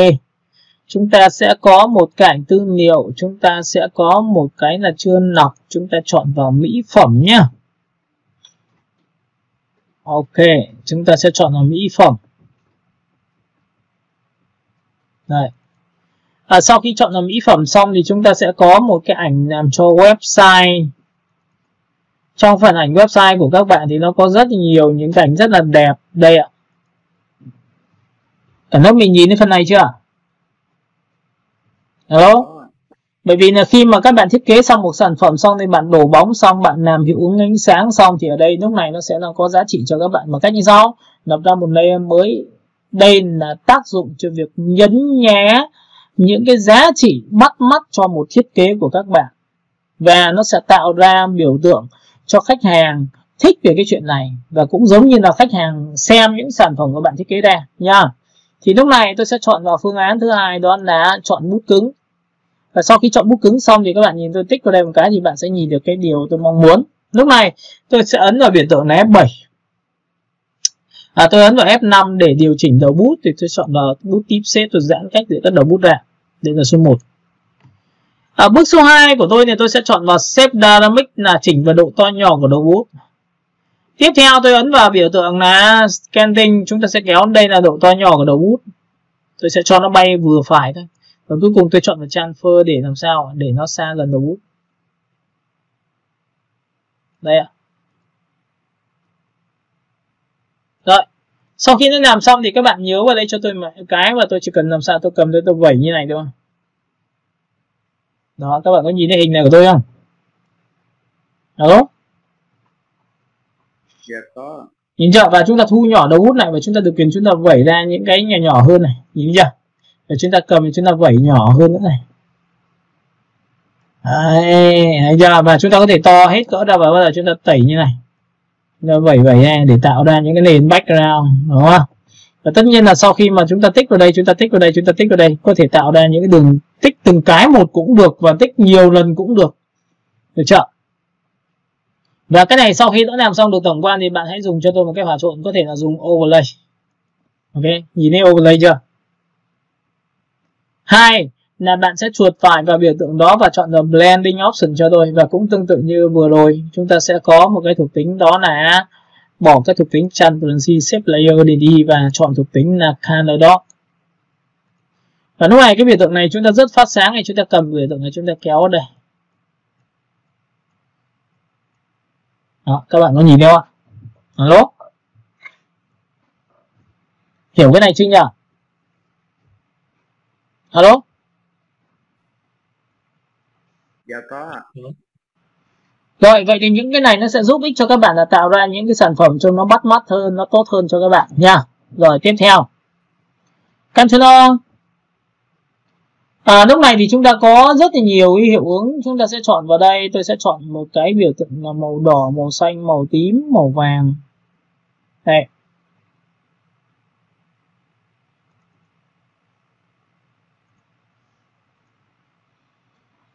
chúng ta sẽ có một cái ảnh tư liệu, chúng ta sẽ có một cái là chưa lọc. Chúng ta chọn vào mỹ phẩm nhé. Ok, chúng ta sẽ chọn vào mỹ phẩm. Đây. Sau khi chọn vào mỹ phẩm xong thì chúng ta sẽ có một cái ảnh làm cho website. Trong phần ảnh website của các bạn thì nó có rất nhiều những cảnh rất là đẹp. Đây ạ. Cả lớp mình nhìn thấy phần này chưa? Đó. Bởi vì là khi mà các bạn thiết kế xong một sản phẩm xong thì bạn đổ bóng xong, bạn làm hiệu ứng ánh sáng xong, thì ở đây lúc này nó sẽ là có giá trị cho các bạn bằng cách như sau. Lập ra một layer mới. Đây là tác dụng cho việc nhấn nhá những cái giá trị bắt mắt cho một thiết kế của các bạn. Và nó sẽ tạo ra biểu tượng cho khách hàng thích về cái chuyện này. Và cũng giống như là khách hàng xem những sản phẩm của bạn thiết kế ra nha. Thì lúc này tôi sẽ chọn vào phương án thứ hai, đó là chọn bút cứng. Và sau khi chọn bút cứng xong thì các bạn nhìn tôi tích vào đây một cái thì bạn sẽ nhìn được cái điều tôi mong muốn. Lúc này tôi sẽ ấn vào biểu tượng là F7. Tôi ấn vào F5 để điều chỉnh đầu bút, thì tôi chọn vào bút tip shape, tôi giãn cách giữa các đầu bút ra. Đây là số 1. Bước số 2 của tôi thì tôi sẽ chọn vào Shape Dynamic là chỉnh vào độ to nhỏ của đầu bút. Tiếp theo tôi ấn vào biểu tượng là Scanting, chúng ta sẽ kéo đây là độ to nhỏ của đầu bút. Tôi sẽ cho nó bay vừa phải thôi. Và cuối cùng tôi chọn vào Transfer để làm sao? Để nó xa gần đầu bút. Đây ạ. Rồi. Sau khi nó làm xong thì các bạn nhớ vào đây cho tôi một cái, và tôi chỉ cần làm sao tôi cầm tôi vẩy như này thôi. Đó, các bạn có nhìn thấy hình này của tôi không? Alo? Dạ có. Nhìn chưa? Và chúng ta thu nhỏ đầu hút lại, và chúng ta được quyền chúng ta vẩy ra những cái nhỏ nhỏ hơn này, nhìn chưa? Và chúng ta cầm thì chúng ta vẩy nhỏ hơn nữa này. Đấy, thấy chưa? Và chúng ta có thể to hết cỡ ra, và bây giờ chúng ta tẩy như này, chúng ta vẩy ra để tạo ra những cái nền background, đúng không? Và tất nhiên là sau khi mà chúng ta tích vào đây, chúng ta tích vào đây, chúng ta tích vào đây, có thể tạo ra những cái đường tích từng cái một cũng được, và tích nhiều lần cũng được, được chưa? Và cái này sau khi đã làm xong được tổng quan thì bạn hãy dùng cho tôi một cái hòa trộn, có thể là dùng overlay. Ok, nhìn thấy overlay chưa? Hai là bạn sẽ chuột phải vào biểu tượng đó và chọn là blending option cho tôi, và cũng tương tự như vừa rồi chúng ta sẽ có một cái thuộc tính, đó là bỏ cái thuộc tính transparency shape layer để đi và chọn thuộc tính là color dot. Và lúc này cái biểu tượng này chúng ta rất phát sáng này, chúng ta cầm biểu tượng này chúng ta kéo ở đây. Đó, các bạn có nhìn thấy không ạ? Alo? Hiểu cái này chưa nhỉ? Alo? Dạ có ạ. Rồi, vậy thì những cái này nó sẽ giúp ích cho các bạn là tạo ra những cái sản phẩm cho nó bắt mắt hơn, nó tốt hơn cho các bạn nha. Rồi, tiếp theo. Control. Lúc này thì chúng ta có rất là nhiều cái hiệu ứng, chúng ta sẽ chọn vào đây, tôi sẽ chọn một cái biểu tượng là màu đỏ, màu xanh, màu tím, màu vàng. Đây.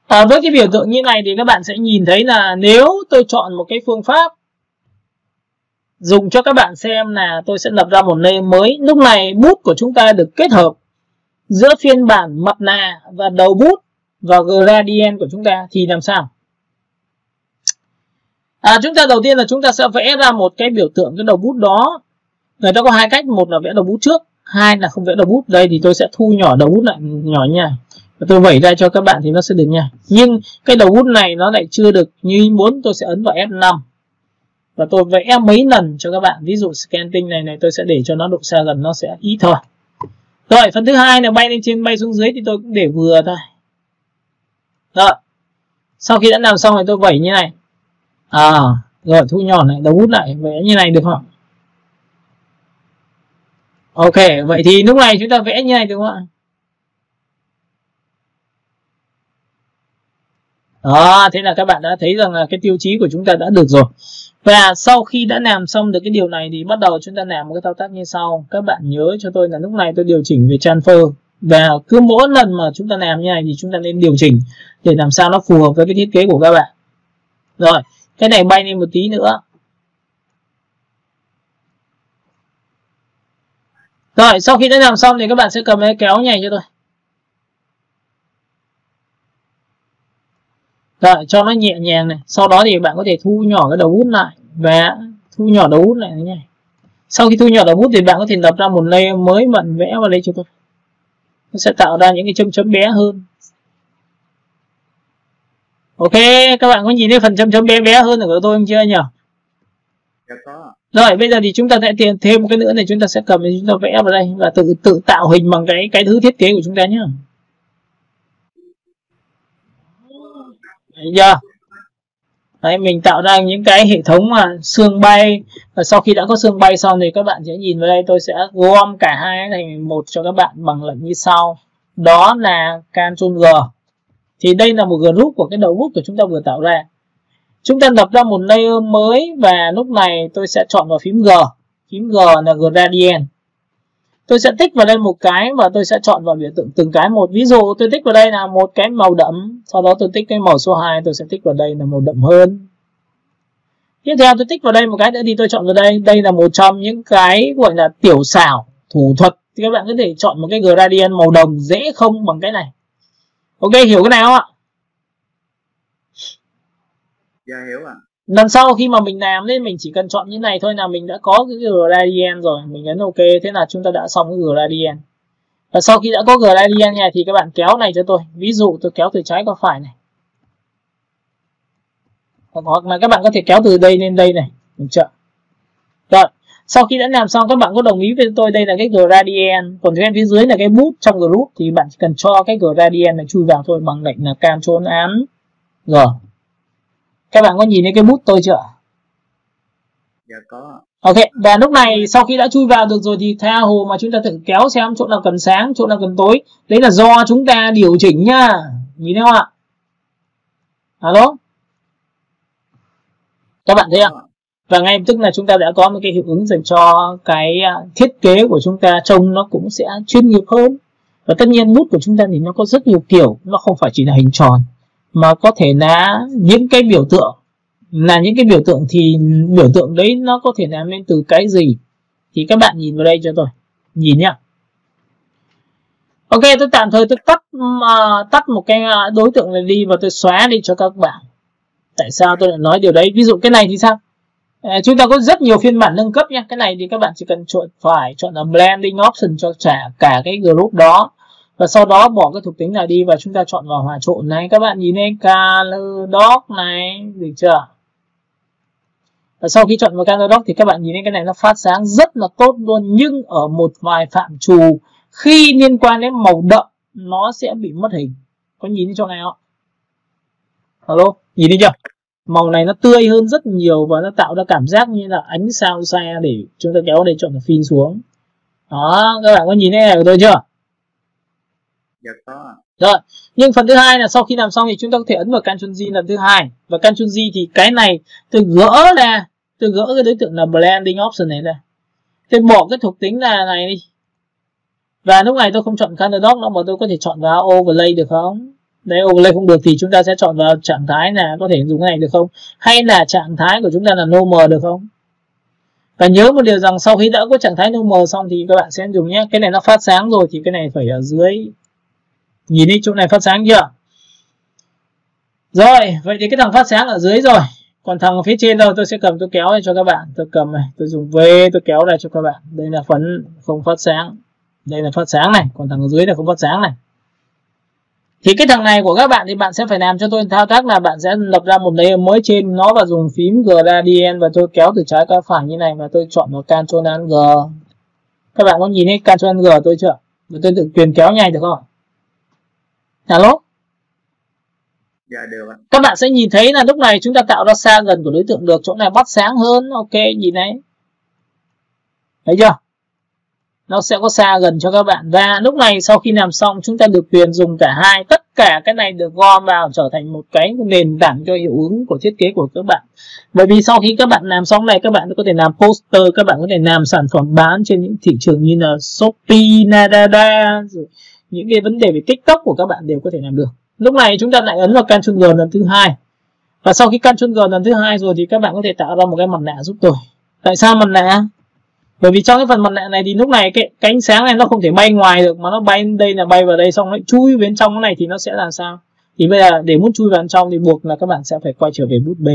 Với cái biểu tượng như này thì các bạn sẽ nhìn thấy là nếu tôi chọn một cái phương pháp dùng cho các bạn xem là tôi sẽ lập ra một layer mới. Lúc này bút của chúng ta được kết hợp giữa phiên bản mặt nạ và đầu bút và gradient của chúng ta thì làm sao? Chúng ta đầu tiên là chúng ta sẽ vẽ ra một cái biểu tượng cái đầu bút đó. Người ta có hai cách, một là vẽ đầu bút trước, hai là không vẽ đầu bút. Đây thì tôi sẽ thu nhỏ đầu bút lại nhỏ nha. Và tôi vẩy ra cho các bạn thì nó sẽ được nha. Nhưng cái đầu bút này nó lại chưa được như muốn, tôi sẽ ấn vào F5 và tôi vẽ mấy lần cho các bạn. Ví dụ scanting này tôi sẽ để cho nó độ xa gần nó sẽ ít thôi. Rồi, phần thứ hai là bay lên trên bay xuống dưới thì tôi cũng để vừa thôi. Rồi, sau khi đã làm xong thì tôi vẩy như này. Rồi thu nhỏ lại đầu bút lại, vẽ như này được không? Ok, vậy thì lúc này chúng ta vẽ như này được không ạ? Đó, thế là các bạn đã thấy rằng là cái tiêu chí của chúng ta đã được rồi. Và sau khi đã làm xong được cái điều này thì bắt đầu chúng ta làm một cái thao tác như sau. Các bạn nhớ cho tôi là lúc này tôi điều chỉnh về transfer. Và cứ mỗi lần mà chúng ta làm như này thì chúng ta nên điều chỉnh để làm sao nó phù hợp với cái thiết kế của các bạn. Rồi, cái này bay lên một tí nữa. Rồi, sau khi đã làm xong thì các bạn sẽ cầm cái kéo nhảy cho tôi. Rồi, cho nó nhẹ nhàng này. Sau đó thì bạn có thể thu nhỏ cái đầu bút lại. Và thu nhỏ đầu bút lại như này. Sau khi thu nhỏ đầu bút thì bạn có thể lập ra một layer mới, bạn vẽ vào đây cho tôi. Nó sẽ tạo ra những cái chấm chấm bé hơn. Ok, các bạn có nhìn thấy phần chấm chấm bé bé hơn của tôi không chưa nhỉ? Dạ có. Rồi, bây giờ thì chúng ta sẽ thêm một cái nữa này, chúng ta sẽ cầm thì chúng ta vẽ vào đây và tự tạo hình bằng cái thứ thiết kế của chúng ta nhé. Thấy chưa? Đấy, mình tạo ra những cái hệ thống mà xương bay. Và sau khi đã có xương bay xong thì các bạn sẽ nhìn vào đây, tôi sẽ gom cả hai thành một cho các bạn bằng lệnh như sau. Đó là Ctrl G. Thì đây là một group của cái đầu bút của chúng ta vừa tạo ra. Chúng ta lập ra một layer mới và lúc này tôi sẽ chọn vào phím G. Phím G là Gradient. Tôi sẽ tích vào đây một cái và tôi sẽ chọn vào biểu tượng từng cái một. Ví dụ tôi tích vào đây là một cái màu đậm, sau đó tôi tích cái màu số 2, tôi sẽ tích vào đây là màu đậm hơn. Tiếp theo tôi tích vào đây một cái nữa thì tôi chọn vào đây. Đây là một trong những cái gọi là tiểu xảo, thủ thuật. Thì các bạn có thể chọn một cái gradient màu đồng dễ không bằng cái này. Ok, hiểu cái này không ạ? Dạ hiểu ạ. Lần sau khi mà mình làm nên mình chỉ cần chọn như này thôi là mình đã có cái gradient rồi. Mình nhấn ok, thế là chúng ta đã xong cái gradient. Và sau khi đã có gradient này thì các bạn kéo này cho tôi. Ví dụ tôi kéo từ trái qua phải này. Hoặc là các bạn có thể kéo từ đây lên đây này. Được chưa? Rồi, Sau khi đã làm xong, các bạn có đồng ý với tôi đây là cái gradient, còn phía dưới là cái bút trong group, thì bạn chỉ cần cho cái gradient này chui vào thôi bằng lệnh là Ctrl Alt G. Các bạn có nhìn thấy cái bút tôi chưa? Dạ có. Ok, và lúc này sau khi đã chui vào được rồi thì tha hồ mà chúng ta thử kéo xem chỗ nào cần sáng, chỗ nào cần tối. Đấy là do chúng ta điều chỉnh nha. Nhìn thấy không ạ? Alo? Các bạn thấy không? Và ngay lập tức là chúng ta đã có một cái hiệu ứng dành cho cái thiết kế của chúng ta, trông nó cũng sẽ chuyên nghiệp hơn. Và tất nhiên bút của chúng ta thì nó có rất nhiều kiểu, nó không phải chỉ là hình tròn mà có thể là những cái biểu tượng. Là những cái biểu tượng thì biểu tượng đấy nó có thể làm lên từ cái gì thì các bạn nhìn vào đây cho tôi nhìn nhá. Ok, tôi tạm thời tôi tắt một cái đối tượng này đi và tôi xóa đi cho các bạn. Tại sao tôi lại nói điều đấy? Ví dụ cái này thì sao? Chúng ta có rất nhiều phiên bản nâng cấp nhé. Cái này thì các bạn chỉ cần chọn là blending option cho cả cái group đó, và sau đó bỏ cái thuộc tính này đi và chúng ta chọn vào hòa trộn này. Các bạn nhìn thấy color dot này, được chưa? Và sau khi chọn vào color dot thì các bạn nhìn thấy cái này nó phát sáng rất là tốt luôn, nhưng ở một vài phạm trù khi liên quan đến màu đậm nó sẽ bị mất hình. Có nhìn thấy chỗ này không? Alo, nhìn thấy chưa? Màu này nó tươi hơn rất nhiều và nó tạo ra cảm giác như là ánh sao xa để chúng ta kéo đây chọn là phin xuống. Đó, các bạn có nhìn thấy này của tôi chưa? Dạ có. Rồi, nhưng phần thứ hai là sau khi làm xong thì chúng ta có thể ấn vào Ctrl G lần thứ hai. Và Ctrl G thì cái này tôi gỡ ra, tôi gỡ cái đối tượng là blending option này ra. Tôi bỏ cái thuộc tính là này đi. Và lúc này tôi không chọn color dot nữa mà tôi có thể chọn vào overlay được không? Đấy, overlay không được thì chúng ta sẽ chọn vào trạng thái là có thể dùng cái này được không? Hay là trạng thái của chúng ta là normal được không? Và nhớ một điều rằng sau khi đã có trạng thái normal xong thì các bạn sẽ dùng nhé. Cái này nó phát sáng rồi thì cái này phải ở dưới. Nhìn đi, chỗ này phát sáng chưa? Rồi, vậy thì cái thằng phát sáng ở dưới rồi. Còn thằng ở phía trên đâu tôi sẽ cầm, tôi kéo này cho các bạn. Tôi cầm này, tôi dùng V, tôi kéo ra cho các bạn. Đây là phần không phát sáng. Đây là phát sáng này, còn thằng ở dưới là không phát sáng này. Thì cái thằng này của các bạn thì bạn sẽ phải làm cho tôi thao tác là bạn sẽ lập ra một layer mới trên nó và dùng phím gradient và tôi kéo từ trái qua phải như này và tôi chọn vào Ctrl Alt G. Các bạn có nhìn thấy Ctrl Alt G tôi chưa? Và tôi tự quyền kéo nhanh được không? Alo? Dạ được ạ. Các bạn sẽ nhìn thấy là lúc này chúng ta tạo ra xa gần của đối tượng được, chỗ này bắt sáng hơn. Ok, nhìn thấy. Thấy chưa? Nó sẽ có xa gần cho các bạn. Và lúc này sau khi làm xong chúng ta được quyền dùng cả hai. Tất cả cái này được gom vào trở thành một cái nền tảng cho hiệu ứng của thiết kế của các bạn. Bởi vì sau khi các bạn làm xong này, các bạn có thể làm poster, các bạn có thể làm sản phẩm bán trên những thị trường như là Shopee, Lazada, những cái vấn đề về TikTok của các bạn đều có thể làm được. Lúc này chúng ta lại ấn vào Ctrl G lần thứ hai. Và sau khi Ctrl G lần thứ hai rồi thì các bạn có thể tạo ra một cái mặt nạ giúp tôi. Tại sao mặt nạ? Bởi vì trong cái phần mặt nạ này thì lúc này cái ánh sáng này nó không thể bay ngoài được mà nó bay đây là bay vào đây xong nó chui bên trong cái này thì nó sẽ làm sao? Thì bây giờ để muốn chui vào bên trong thì buộc là các bạn sẽ phải quay trở về bút B.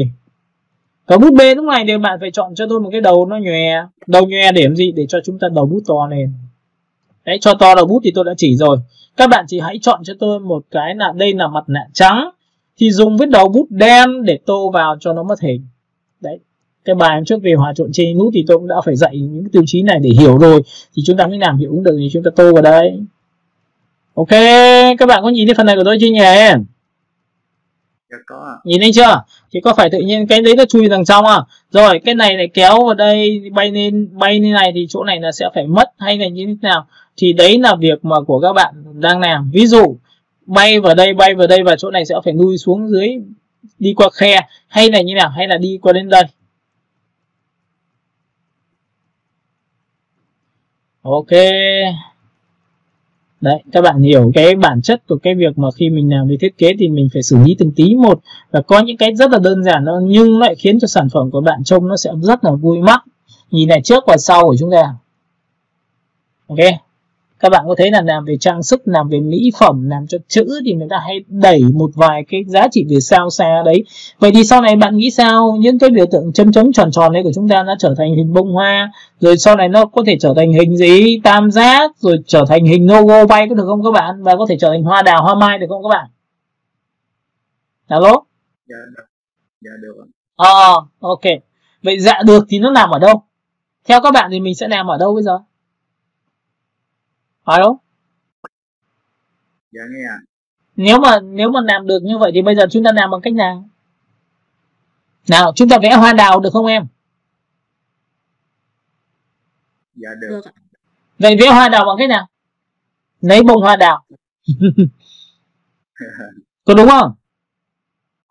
Và bút B lúc này thì bạn phải chọn cho tôi một cái đầu nó nhòe. Đầu nhòe để làm gì? Để cho chúng ta đầu bút to lên. Đấy, cho to đầu bút thì tôi đã chỉ rồi. Các bạn chỉ hãy chọn cho tôi một cái là đây là mặt nạ trắng thì dùng với đầu bút đen để tô vào cho nó mất hình. Đấy. Cái bài hôm trước về hòa trộn trên nút thì tôi cũng đã phải dạy những tiêu chí này để hiểu rồi thì chúng ta mới làm hiệu ứng được thì chúng ta tô vào đây. Ok, các bạn có nhìn thấy phần này của tôi chưa nhỉ? Dạ có. Nhìn thấy chưa? Thì có phải tự nhiên cái đấy nó chui đằng trong à? Rồi cái này lại kéo vào đây bay lên này thì chỗ này là sẽ phải mất hay là như thế nào? Thì đấy là việc mà của các bạn đang làm. Ví dụ bay vào đây và chỗ này sẽ phải lui xuống dưới đi qua khe hay là như nào, hay là đi qua đến đây. Ok. Đấy, các bạn hiểu cái bản chất của cái việc mà khi mình làm về thiết kế thì mình phải xử lý từng tí một. Và có những cái rất là đơn giản đó, nhưng lại khiến cho sản phẩm của bạn trông nó sẽ rất là vui mắt. Nhìn này trước và sau của chúng ta. Ok. Các bạn có thấy là làm về trang sức, làm về mỹ phẩm, làm cho chữ thì người ta hay đẩy một vài cái giá trị về sao xa đấy. Vậy thì sau này bạn nghĩ sao? Những cái biểu tượng chấm chấm tròn tròn đấy của chúng ta đã trở thành hình bông hoa. Rồi sau này nó có thể trở thành hình gì? Tam giác. Rồi trở thành hình logo bay có được không các bạn? Và có thể trở thành hoa đào, hoa mai được không các bạn? Alo? Dạ được ạ. Ok. Vậy dạ được thì nó nằm ở đâu? Theo các bạn thì mình sẽ làm ở đâu bây giờ? Phải không? Dạ nghe ạ. Nếu mà làm được như vậy thì bây giờ chúng ta làm bằng cách nào? Nào, chúng ta vẽ hoa đào được không em? Dạ được. Được ạ. Vậy vẽ hoa đào bằng cách nào? Lấy bông hoa đào. Có đúng không?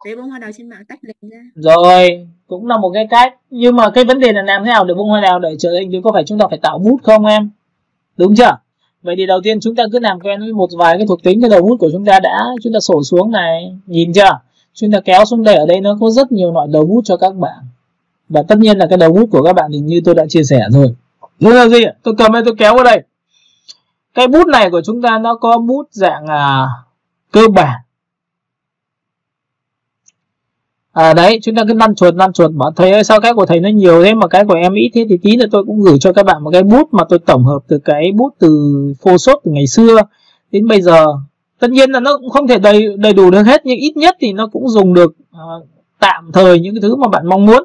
Lấy bông hoa đào trên mạng tách lệnh ra. Rồi, cũng là một cái cách. Nhưng mà cái vấn đề là làm thế nào để bông hoa đào để trở thành, thì có phải chúng ta phải tạo bút không em? Đúng chưa? Vậy thì đầu tiên chúng ta cứ làm quen với một vài cái thuộc tính cái đầu bút của chúng ta đã. Chúng ta sổ xuống này, nhìn chưa? Chúng ta kéo xuống đây, ở đây nó có rất nhiều loại đầu bút cho các bạn. Và tất nhiên là cái đầu bút của các bạn thì như tôi đã chia sẻ rồi. Đúng là gì? Tôi cầm đây tôi kéo vào đây. Cái bút này của chúng ta nó có bút dạng cơ bản. Đấy, chúng ta cứ lăn chuột bảo thầy ơi sao cái của thầy nó nhiều thế mà cái của em ít thế, thì tí nữa tôi cũng gửi cho các bạn một cái bút mà tôi tổng hợp từ cái bút từ Photoshop từ ngày xưa đến bây giờ. Tất nhiên là nó cũng không thể đầy đủ được hết, nhưng ít nhất thì nó cũng dùng được tạm thời những cái thứ mà bạn mong muốn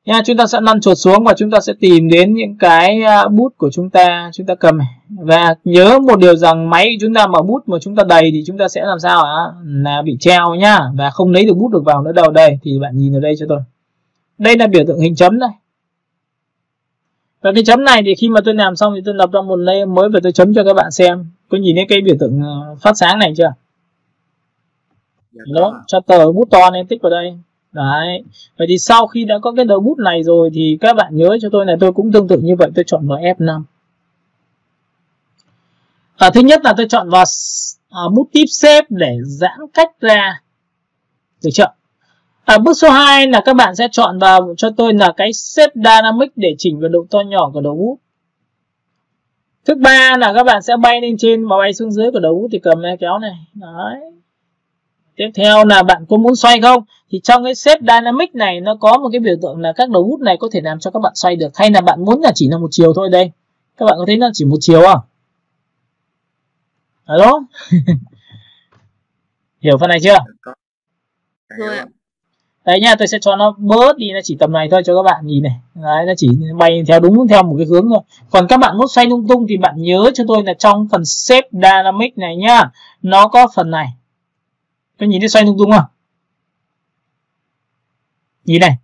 nha. Chúng ta sẽ lăn chuột xuống và chúng ta sẽ tìm đến những cái bút của chúng ta cầm. Và nhớ một điều rằng máy của chúng ta mà bút mà chúng ta đầy thì chúng ta sẽ làm sao là bị treo nhá, và không lấy được bút được vào nữa đâu. Đây thì bạn nhìn ở đây cho tôi, đây là biểu tượng hình chấm đây. Và cái chấm này thì khi mà tôi làm xong thì tôi lập ra một layer mới và tôi chấm cho các bạn xem. Có nhìn thấy cái biểu tượng phát sáng này chưa? Đó, cho tờ bút to nên tích vào đây. Đấy. Vậy thì sau khi đã có cái đầu bút này rồi thì các bạn nhớ cho tôi là tôi cũng tương tự như vậy, tôi chọn vào F5. Thứ nhất là tôi chọn vào bút tip shape để giãn cách ra. Được chưa? Bước số 2 là các bạn sẽ chọn vào cho tôi là cái shape dynamic để chỉnh vào độ to nhỏ của đầu bút. Thứ ba là các bạn sẽ bay lên trên và bay xuống dưới của đầu bút thì cầm cái kéo này. Đấy. Tiếp theo là bạn có muốn xoay không? Thì trong cái shape dynamic này nó có một cái biểu tượng là các đầu bút này có thể làm cho các bạn xoay được. Hay là bạn muốn là chỉ là một chiều thôi đây. Các bạn có thấy nó chỉ một chiều không? Alo? Hiểu phần này chưa? Rồi ạ. Đấy nha, tôi sẽ cho nó bớt đi, nó chỉ tầm này thôi cho các bạn nhìn này. Đấy, nó chỉ bay đúng theo một cái hướng thôi. Còn các bạn muốn xoay lung tung thì bạn nhớ cho tôi là trong phần shape dynamic này nhá, nó có phần này. Tôi nhìn thấy xoay lung tung không? Nhìn này.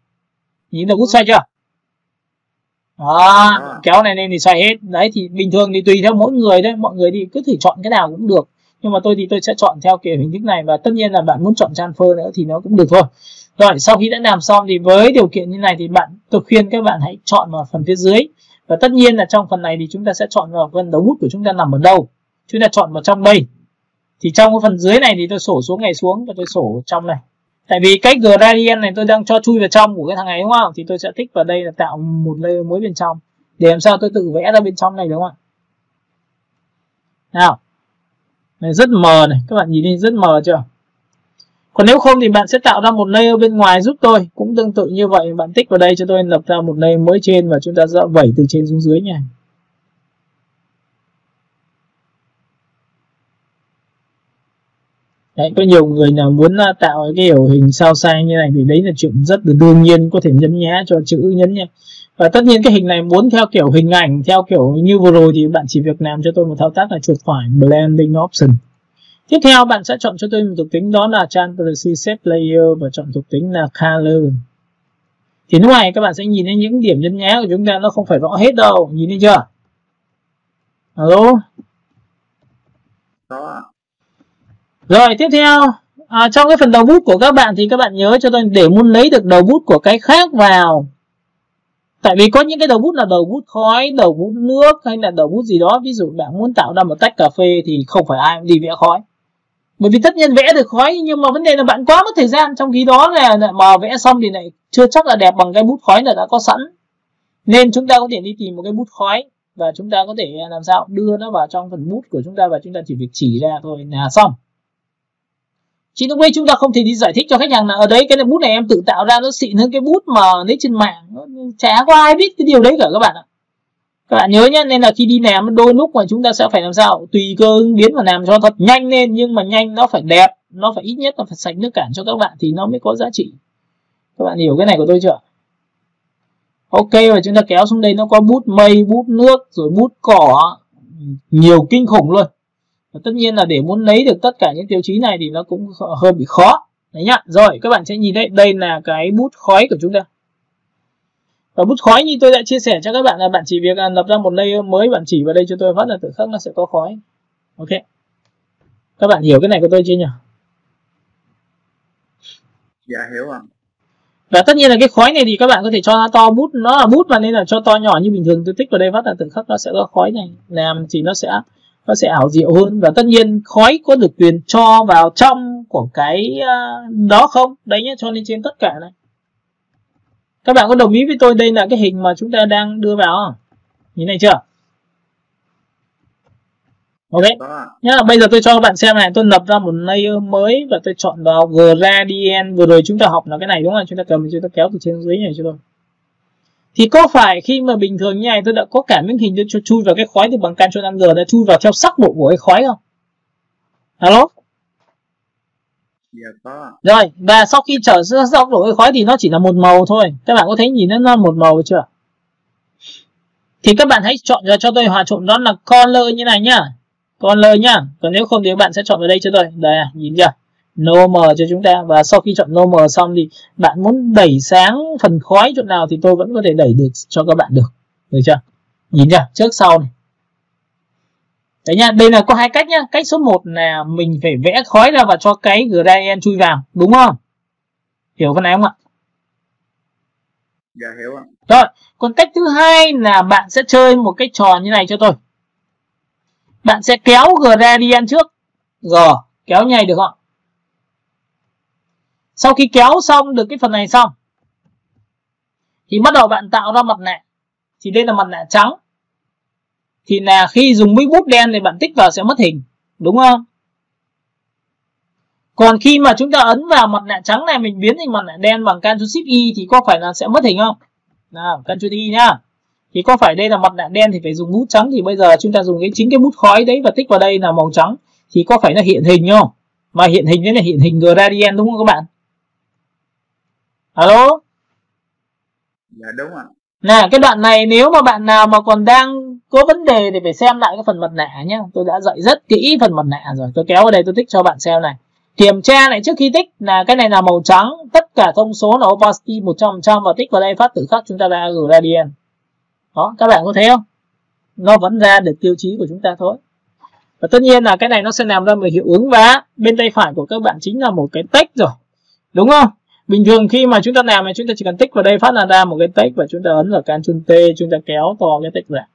Nhìn đầu bút xoay chưa? Đó, kéo này lên thì xoay hết. Đấy thì bình thường thì tùy theo mỗi người đấy. Mọi người thì cứ thử chọn cái nào cũng được. Nhưng mà tôi thì tôi sẽ chọn theo kiểu hình thức này. Và tất nhiên là bạn muốn chọn transfer nữa thì nó cũng được thôi. Rồi sau khi đã làm xong thì với điều kiện như này thì tôi khuyên các bạn hãy chọn vào phần phía dưới. Và tất nhiên là trong phần này thì chúng ta sẽ chọn vào phần đầu bút của chúng ta nằm ở đâu. Chúng ta chọn vào trong đây. Thì trong cái phần dưới này thì tôi sổ xuống ngày xuống và tôi sổ trong này. Tại vì cái gradient này tôi đang cho chui vào trong của cái thằng này đúng không? Thì tôi sẽ tích vào đây là tạo một layer mới bên trong. Để làm sao tôi tự vẽ ra bên trong này đúng không ạ? Nào. Này rất mờ này, các bạn nhìn đi rất mờ chưa? Còn nếu không thì bạn sẽ tạo ra một layer bên ngoài giúp tôi. Cũng tương tự như vậy, bạn tích vào đây cho tôi lập ra một layer mới trên và chúng ta sẽ vẩy từ trên xuống dưới nha. Đấy, có nhiều người nào muốn tạo cái kiểu hình sao sai như này thì đấy là chuyện rất là đương nhiên, có thể nhấn nhá cho chữ nhấn nha. Và tất nhiên cái hình này muốn theo kiểu hình ảnh, theo kiểu như vừa rồi thì bạn chỉ việc làm cho tôi một thao tác là chuột phải blending option. Tiếp theo bạn sẽ chọn cho tôi một thuộc tính đó là transparency shape layer và chọn thuộc tính là color. Thì lúc này các bạn sẽ nhìn thấy những điểm nhấn nhá của chúng ta nó không phải rõ hết đâu, nhìn thấy chưa? Alo? Có. Rồi tiếp theo trong cái phần đầu bút của các bạn thì các bạn nhớ cho tôi để muốn lấy được đầu bút của cái khác vào. Tại vì có những cái đầu bút là đầu bút khói, đầu bút nước hay là đầu bút gì đó. Ví dụ bạn muốn tạo ra một tách cà phê thì không phải ai cũng đi vẽ khói. Bởi vì tất nhiên vẽ được khói nhưng mà vấn đề là bạn quá mất thời gian. Trong khi đó là mà vẽ xong thì lại chưa chắc là đẹp bằng cái bút khói là đã có sẵn. Nên chúng ta có thể đi tìm một cái bút khói và chúng ta có thể làm sao đưa nó vào trong phần bút của chúng ta và chúng ta chỉ việc chỉ ra thôi là xong. Chỉ lúc đấy chúng ta không thể đi giải thích cho khách hàng là ở đấy cái bút này em tự tạo ra nó xịn hơn cái bút mà lấy trên mạng. Chả có ai biết cái điều đấy cả các bạn ạ. Các bạn nhớ nhé, nên là khi đi làm đôi lúc mà chúng ta sẽ phải làm sao tùy cơ ứng biến và làm cho thật nhanh lên, nhưng mà nhanh nó phải đẹp, nó phải ít nhất nó phải sạch nước cản cho các bạn thì nó mới có giá trị. Các bạn hiểu cái này của tôi chưa? Ok, và chúng ta kéo xuống đây nó có bút mây, bút nước, rồi bút cỏ, nhiều kinh khủng luôn. Và tất nhiên là để muốn lấy được tất cả những tiêu chí này thì nó cũng hơi bị khó. Đấy nhá. Rồi các bạn sẽ nhìn thấy đây là cái bút khói của chúng ta. Và bút khói như tôi đã chia sẻ cho các bạn là bạn chỉ việc lập ra một layer mới, bạn chỉ vào đây cho tôi phát là tự khắc nó sẽ có khói. Ok. Các bạn hiểu cái này của tôi chưa nhỉ? Dạ hiểu ạ. Và tất nhiên là cái khói này thì các bạn có thể cho nó to, bút nó là bút mà nên là cho to nhỏ như bình thường, tôi tích vào đây phát là tự khắc nó sẽ có khói này, làm thì nó sẽ ảo diệu hơn. Và tất nhiên khói có được quyền cho vào trong của cái đó không? Đấy nhé, cho lên trên tất cả này. Các bạn có đồng ý với tôi đây là cái hình mà chúng ta đang đưa vào không? Nhìn này chưa? Ok. Nhá, bây giờ tôi cho các bạn xem này, tôi lập ra một layer mới và tôi chọn vào gradient. Vừa rồi chúng ta học là cái này đúng không? Chúng ta cầm, chúng ta kéo từ trên dưới này cho tôi. Thì có phải khi mà bình thường như này tôi đã có cả miếng hình cho chui vào cái khói thì bằng Ctrl+G đã chui vào theo sắc độ của cái khói không? Alo? Dạ có. Rồi, và sau khi trở ra sắc độ cái khói thì nó chỉ là một màu thôi. Các bạn có thấy nhìn nó một màu chưa? Thì các bạn hãy chọn cho tôi hòa trộn đó là color như này nhá. Color nhá. Còn nếu không thì các bạn sẽ chọn vào đây cho tôi. Đây à, nhìn chưa? Normal cho chúng ta. Và sau khi chọn normal xong thì bạn muốn đẩy sáng phần khói chỗ nào thì tôi vẫn có thể đẩy được cho các bạn được. Được chưa? Nhìn chưa? Trước sau này. Đấy nha, đây là có hai cách nhá. Cách số 1 là mình phải vẽ khói ra và cho cái gradient chui vào, đúng không? Hiểu phần này không ạ? Dạ hiểu ạ. Rồi, còn cách thứ hai là bạn sẽ chơi một cái trò như này cho tôi. Bạn sẽ kéo gradient trước. Kéo nhảy được không? Sau khi kéo xong được cái phần này xong thì bắt đầu bạn tạo ra mặt nạ. Thì đây là mặt nạ trắng. Thì là khi dùng mũi bút đen thì bạn tích vào sẽ mất hình, đúng không? Còn khi mà chúng ta ấn vào mặt nạ trắng này, mình biến thành mặt nạ đen bằng Ctrl+Shift+Y thì có phải là sẽ mất hình không? Nào, Ctrl+Y nhá. Thì có phải đây là mặt nạ đen thì phải dùng bút trắng, thì bây giờ chúng ta dùng chính cái bút khói đấy và tích vào đây là màu trắng thì có phải nó hiện hình không? Mà hiện hình đấy là hiện hình gradient đúng không các bạn? Alo? Dạ đúng ạ. Nè, cái đoạn này nếu mà bạn nào mà còn đang có vấn đề thì phải xem lại cái phần mặt nạ nhé. Tôi đã dạy rất kỹ phần mặt nạ rồi. Tôi kéo vào đây tôi tích cho bạn xem này. Kiểm tra lại trước khi tích là cái này là màu trắng, tất cả thông số là opacity 100% và tích vào đây phát tự khắc chúng ta ra gradient. Đó, các bạn có thấy không? Nó vẫn ra được tiêu chí của chúng ta thôi. Và tất nhiên là cái này nó sẽ làm ra một hiệu ứng, và bên tay phải của các bạn chính là một cái text rồi. Đúng không? Bình thường khi mà chúng ta làm thì chúng ta chỉ cần tích vào đây phát là ra một cái text và chúng ta ấn vào Ctrl+T, chúng ta kéo to cái text ra.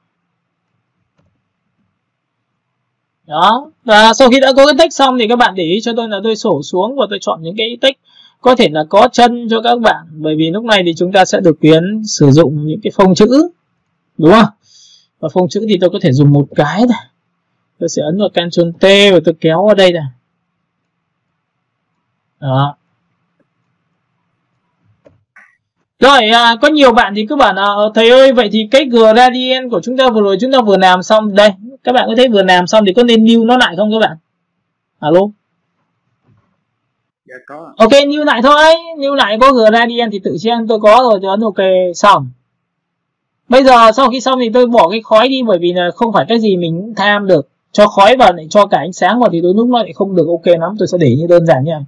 Đó, và sau khi đã có cái text xong thì các bạn để ý cho tôi là tôi sổ xuống và tôi chọn những cái text có thể là có chân cho các bạn, bởi vì lúc này thì chúng ta sẽ được quyền sử dụng những cái phông chữ, đúng không? Và phông chữ thì tôi có thể dùng một cái này. Tôi sẽ ấn vào Ctrl+T và tôi kéo vào đây này. Đó. Rồi, có nhiều bạn thì cứ bảo là thầy ơi, vậy thì cái gradient của chúng ta vừa rồi chúng ta vừa làm xong đây, các bạn có thấy vừa làm xong thì có nên new nó lại không các bạn? Alo? Dạ có. Ok, new lại thôi, new lại có gradient thì tự nhiên tôi có rồi, tôi ấn ok xong. Bây giờ sau khi xong thì tôi bỏ cái khói đi, bởi vì là không phải cái gì mình cũng tham được. Cho khói vào lại cho cả ánh sáng vào thì đôi lúc nó lại không được ok lắm, tôi sẽ để như đơn giản như này.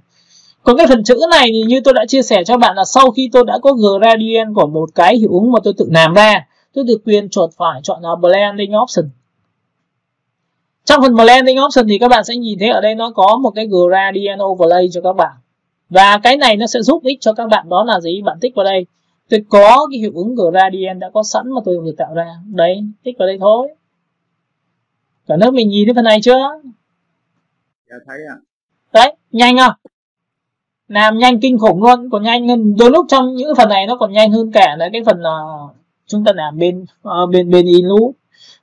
Còn cái phần chữ này thì như tôi đã chia sẻ cho bạn là sau khi tôi đã có gradient của một cái hiệu ứng mà tôi tự làm ra, tôi được quyền chuột phải chọn là blending option. Trong phần blending option thì các bạn sẽ nhìn thấy ở đây nó có một cái gradient overlay cho các bạn. Và cái này nó sẽ giúp ích cho các bạn, đó là gì? Bạn tích vào đây. Tôi có cái hiệu ứng gradient đã có sẵn mà tôi vừa tạo ra. Đấy, tích vào đây thôi. Cả nước mình nhìn thấy phần này chưa? Dạ thấy ạ. Đấy, nhanh không? Làm nhanh kinh khủng luôn, còn nhanh hơn, đôi lúc trong những phần này nó còn nhanh hơn cả là cái phần chúng ta làm bên Inloop.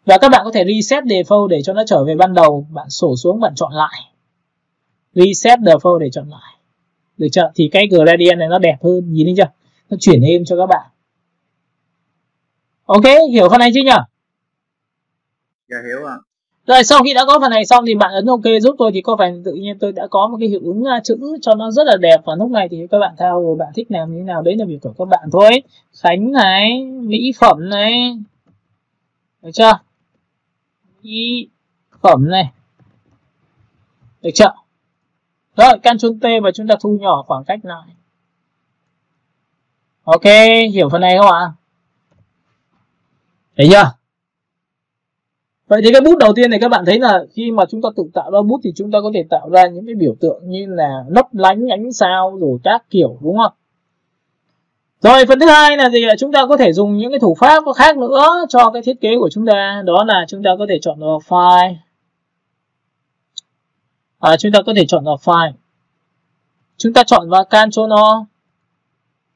Và các bạn có thể reset default để cho nó trở về ban đầu, bạn sổ xuống bạn chọn lại. Reset default để chọn lại. Được chưa? Thì cái gradient này nó đẹp hơn, nhìn thấy chưa? Nó chuyển êm cho các bạn. Ok, hiểu phần này chưa nhỉ? Dạ hiểu ạ. Rồi sau khi đã có phần này xong thì bạn ấn OK giúp tôi, thì có phải tự nhiên tôi đã có một cái hiệu ứng chữ cho nó rất là đẹp. Và lúc này thì các bạn theo rồi bạn thích làm như thế nào đấy là việc của các bạn thôi. Khánh này, mỹ phẩm này, được chưa? Mỹ phẩm này, được chưa? Rồi Ctrl T và chúng ta thu nhỏ khoảng cách lại. OK, hiểu phần này không ạ? Thấy chưa? Vậy thì cái bút đầu tiên này các bạn thấy là khi mà chúng ta tự tạo ra bút thì chúng ta có thể tạo ra những cái biểu tượng như là lấp lánh, ánh sao rồi các kiểu, đúng không? Rồi phần thứ hai là gì? Là chúng ta có thể dùng những cái thủ pháp khác nữa cho cái thiết kế của chúng ta. Đó là chúng ta có thể chọn vào file. Chúng ta có thể chọn vào file. Chúng ta chọn vào Ctrl O.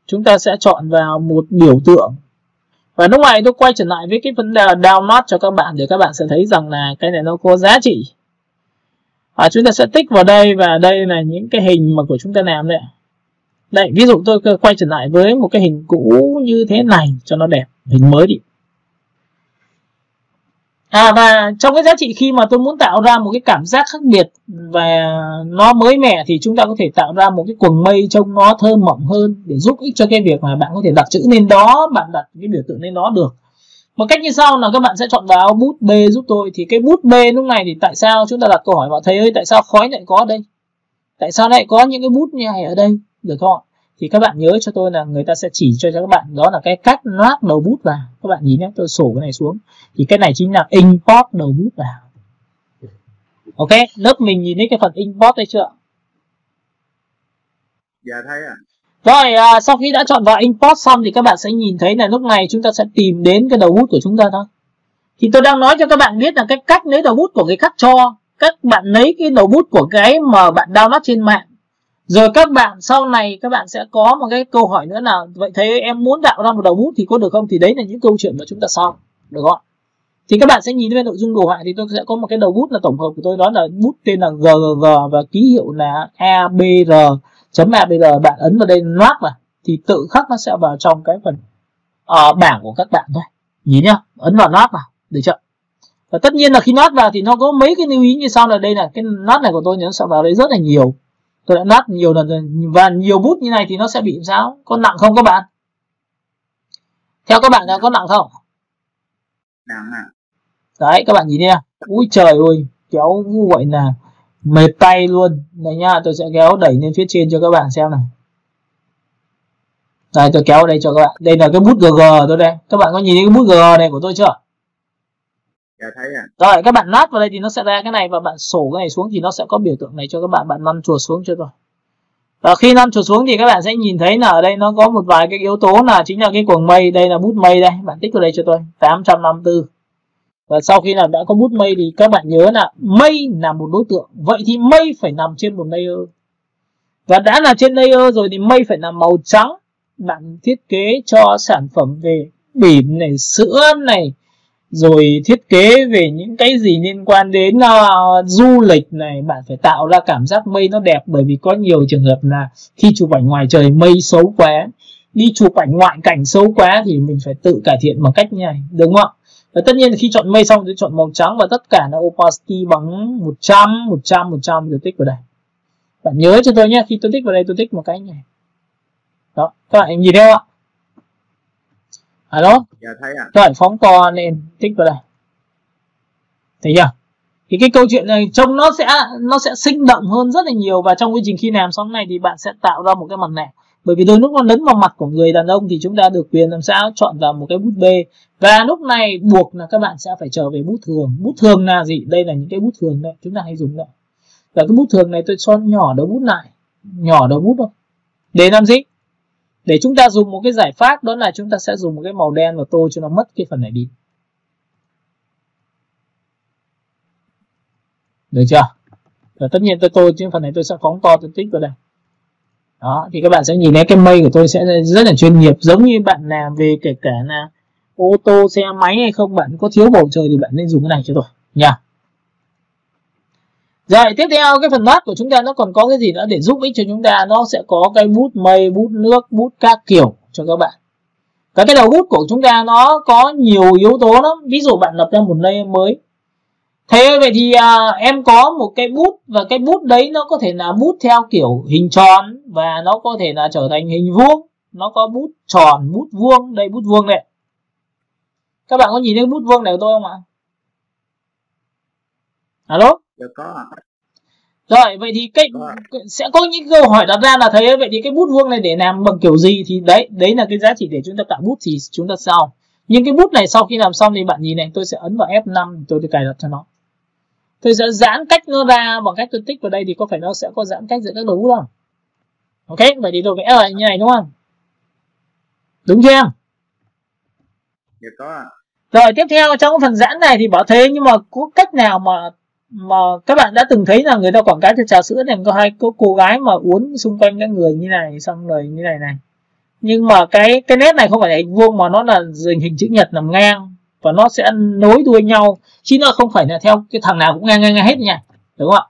Chúng ta sẽ chọn vào một biểu tượng. Và lúc này tôi quay trở lại với cái phần download cho các bạn để các bạn sẽ thấy rằng là cái này nó có giá trị. Chúng ta sẽ tích vào đây và đây là những cái hình mà của chúng ta làm đây. Đây, ví dụ tôi quay trở lại với một cái hình cũ như thế này cho nó đẹp, hình mới đi. Và trong cái giá trị khi mà tôi muốn tạo ra một cái cảm giác khác biệt và nó mới mẻ thì chúng ta có thể tạo ra một cái quần mây trông nó thơ mộng hơn để giúp ích cho cái việc mà bạn có thể đặt chữ lên đó, bạn đặt cái biểu tượng lên đó được. Một cách như sau là các bạn sẽ chọn vào bút B giúp tôi. Thì cái bút B lúc này thì tại sao chúng ta đặt câu hỏi vào thầy ơi tại sao khói lại có ở đây? Tại sao lại có những cái bút như này ở đây? Được không ạ? Thì các bạn nhớ cho tôi là người ta sẽ chỉ cho các bạn đó là cái cách loát đầu bút vào. Các bạn nhìn nhé, tôi sổ cái này xuống. Thì cái này chính là import đầu bút vào. Ok, lớp mình nhìn thấy cái phần import đây chưa? Dạ thấy ạ. Rồi, sau khi đã chọn vào import xong thì các bạn sẽ nhìn thấy là lúc này chúng ta sẽ tìm đến cái đầu bút của chúng ta thôi. Thì tôi đang nói cho các bạn biết là cái cách lấy đầu bút của người khác cho. Các bạn lấy cái đầu bút của cái mà bạn download trên mạng. Rồi các bạn sau này các bạn sẽ có một cái câu hỏi nữa là vậy thế em muốn tạo ra một đầu bút thì có được không? Thì đấy là những câu chuyện mà chúng ta sau. Được không? Thì các bạn sẽ nhìn thấy nội dung đồ họa thì tôi sẽ có một cái đầu bút là tổng hợp của tôi, đó là bút tên là GGG và ký hiệu là ABR.ABR. Bạn ấn vào đây loát vào thì tự khắc nó sẽ vào trong cái phần bảng của các bạn thôi. Nhìn nhá, ấn vào loát vào, được chưa? Và tất nhiên là khi loát vào thì nó có mấy cái lưu ý như sau là đây là cái loát này của tôi, nó sẽ vào đấy rất là nhiều. Tôi đã loát nhiều lần rồi và nhiều bút như này thì nó sẽ bị sao? Có nặng không các bạn? Theo các bạn là có nặng không? Nặng ạ. Đấy các bạn nhìn nha. Úi trời ơi, kéo như vậy là mệt tay luôn. Đây nhá, tôi sẽ kéo đẩy lên phía trên cho các bạn xem này. Đây tôi kéo ở đây cho các bạn. Đây là cái bút GG tôi đây. Các bạn có nhìn thấy cái bút GG này của tôi chưa? Dạ thấy ạ. Rồi các bạn lát vào đây thì nó sẽ ra cái này và bạn sổ cái này xuống thì nó sẽ có biểu tượng này cho các bạn. Bạn lăn chuột xuống cho tôi. Và khi lăn chuột xuống thì các bạn sẽ nhìn thấy là ở đây nó có một vài cái yếu tố là chính là cái quầng mây. Đây là bút mây đây. Bạn tích vào đây cho tôi. 854. Và sau khi là đã có bút mây thì các bạn nhớ là mây là một đối tượng. Vậy thì mây phải nằm trên một layer. Và đã là trên layer rồi thì mây phải nằm màu trắng. Bạn thiết kế cho sản phẩm về bỉm này, sữa này, rồi thiết kế về những cái gì liên quan đến du lịch này. Bạn phải tạo ra cảm giác mây nó đẹp. Bởi vì có nhiều trường hợp là khi chụp ảnh ngoài trời mây xấu quá, đi chụp ảnh ngoại cảnh xấu quá thì mình phải tự cải thiện bằng cách như này, đúng không ạ? Và tất nhiên là khi chọn mây xong tôi chọn màu trắng và tất cả là opacity bằng 100 rồi tích vào đây. Bạn nhớ cho tôi nhé, khi tôi tích vào đây tôi tích một cái này. Đó, các bạn nhìn theo ạ. Đó. Dạ thấy ạ. Rồi phóng to lên, tích vào đây. Thấy chưa? Thì cái câu chuyện này trông nó sẽ sinh động hơn rất là nhiều. Và trong quy trình khi làm xong này thì bạn sẽ tạo ra một cái mặt nạ. Bởi vì đôi lúc nó lấn vào mặt của người đàn ông thì chúng ta được quyền làm sao chọn vào một cái bút B. Và lúc này buộc là các bạn sẽ phải trở về bút thường. Bút thường là gì? Đây là những cái bút thường đây, chúng ta hay dùng đây. Và cái bút thường này tôi cho nhỏ đầu bút lại. Nhỏ đầu bút thôi. Để làm gì? Để chúng ta dùng một cái giải pháp, đó là chúng ta sẽ dùng một cái màu đen và tô cho nó mất cái phần này đi. Được chưa? Và tất nhiên tôi tô trên phần này tôi sẽ phóng to, tôi tích vào đây. Đó, thì các bạn sẽ nhìn thấy cái mây của tôi sẽ rất là chuyên nghiệp. Giống như bạn làm về kể cả là ô tô, xe máy hay không, bạn có thiếu bầu trời thì bạn nên dùng cái này cho tôi nha. Rồi tiếp theo cái phần lát của chúng ta nó còn có cái gì nữa để giúp ích cho chúng ta. Nó sẽ có cái bút mây, bút nước, bút các kiểu cho các bạn. Và cái đầu bút của chúng ta nó có nhiều yếu tố lắm. Ví dụ bạn lập ra một layer mới. Thầy ơi, vậy thì em có một cái bút, và cái bút đấy nó có thể là bút theo kiểu hình tròn, và nó có thể là trở thành hình vuông. Nó có bút tròn, bút vuông. Đây, bút vuông này. Các bạn có nhìn thấy bút vuông này của tôi không ạ? Alo? Dạ có ạ. Rồi, vậy thì sẽ có những câu hỏi đặt ra là thầy ơi, vậy thì cái bút vuông này để làm bằng kiểu gì? Thì đấy là cái giá trị để chúng ta tạo bút thì chúng ta sau. Nhưng cái bút này sau khi làm xong thì bạn nhìn này, tôi sẽ ấn vào F5, tôi cài đặt cho nó. Tôi sẽ giãn cách nó ra bằng cách tôi tích vào đây, thì có phải nó sẽ có giãn cách giữa các đầu bút không? Ok, vậy thì tôi vẽ lại như này đúng không? Đúng chưa em? Dạ có ạ. Rồi tiếp theo trong phần giãn này thì bảo thế, nhưng mà có cách nào mà các bạn đã từng thấy là người ta quảng cáo cho trà sữa này có hai cô gái mà uốn xung quanh các người như này, xong rồi như này này. Nhưng mà cái nét này không phải là hình vuông mà nó là hình chữ nhật nằm ngang, và nó sẽ nối đuôi nhau, chứ nó không phải là theo cái thằng nào cũng ngang hết nha, đúng không ạ?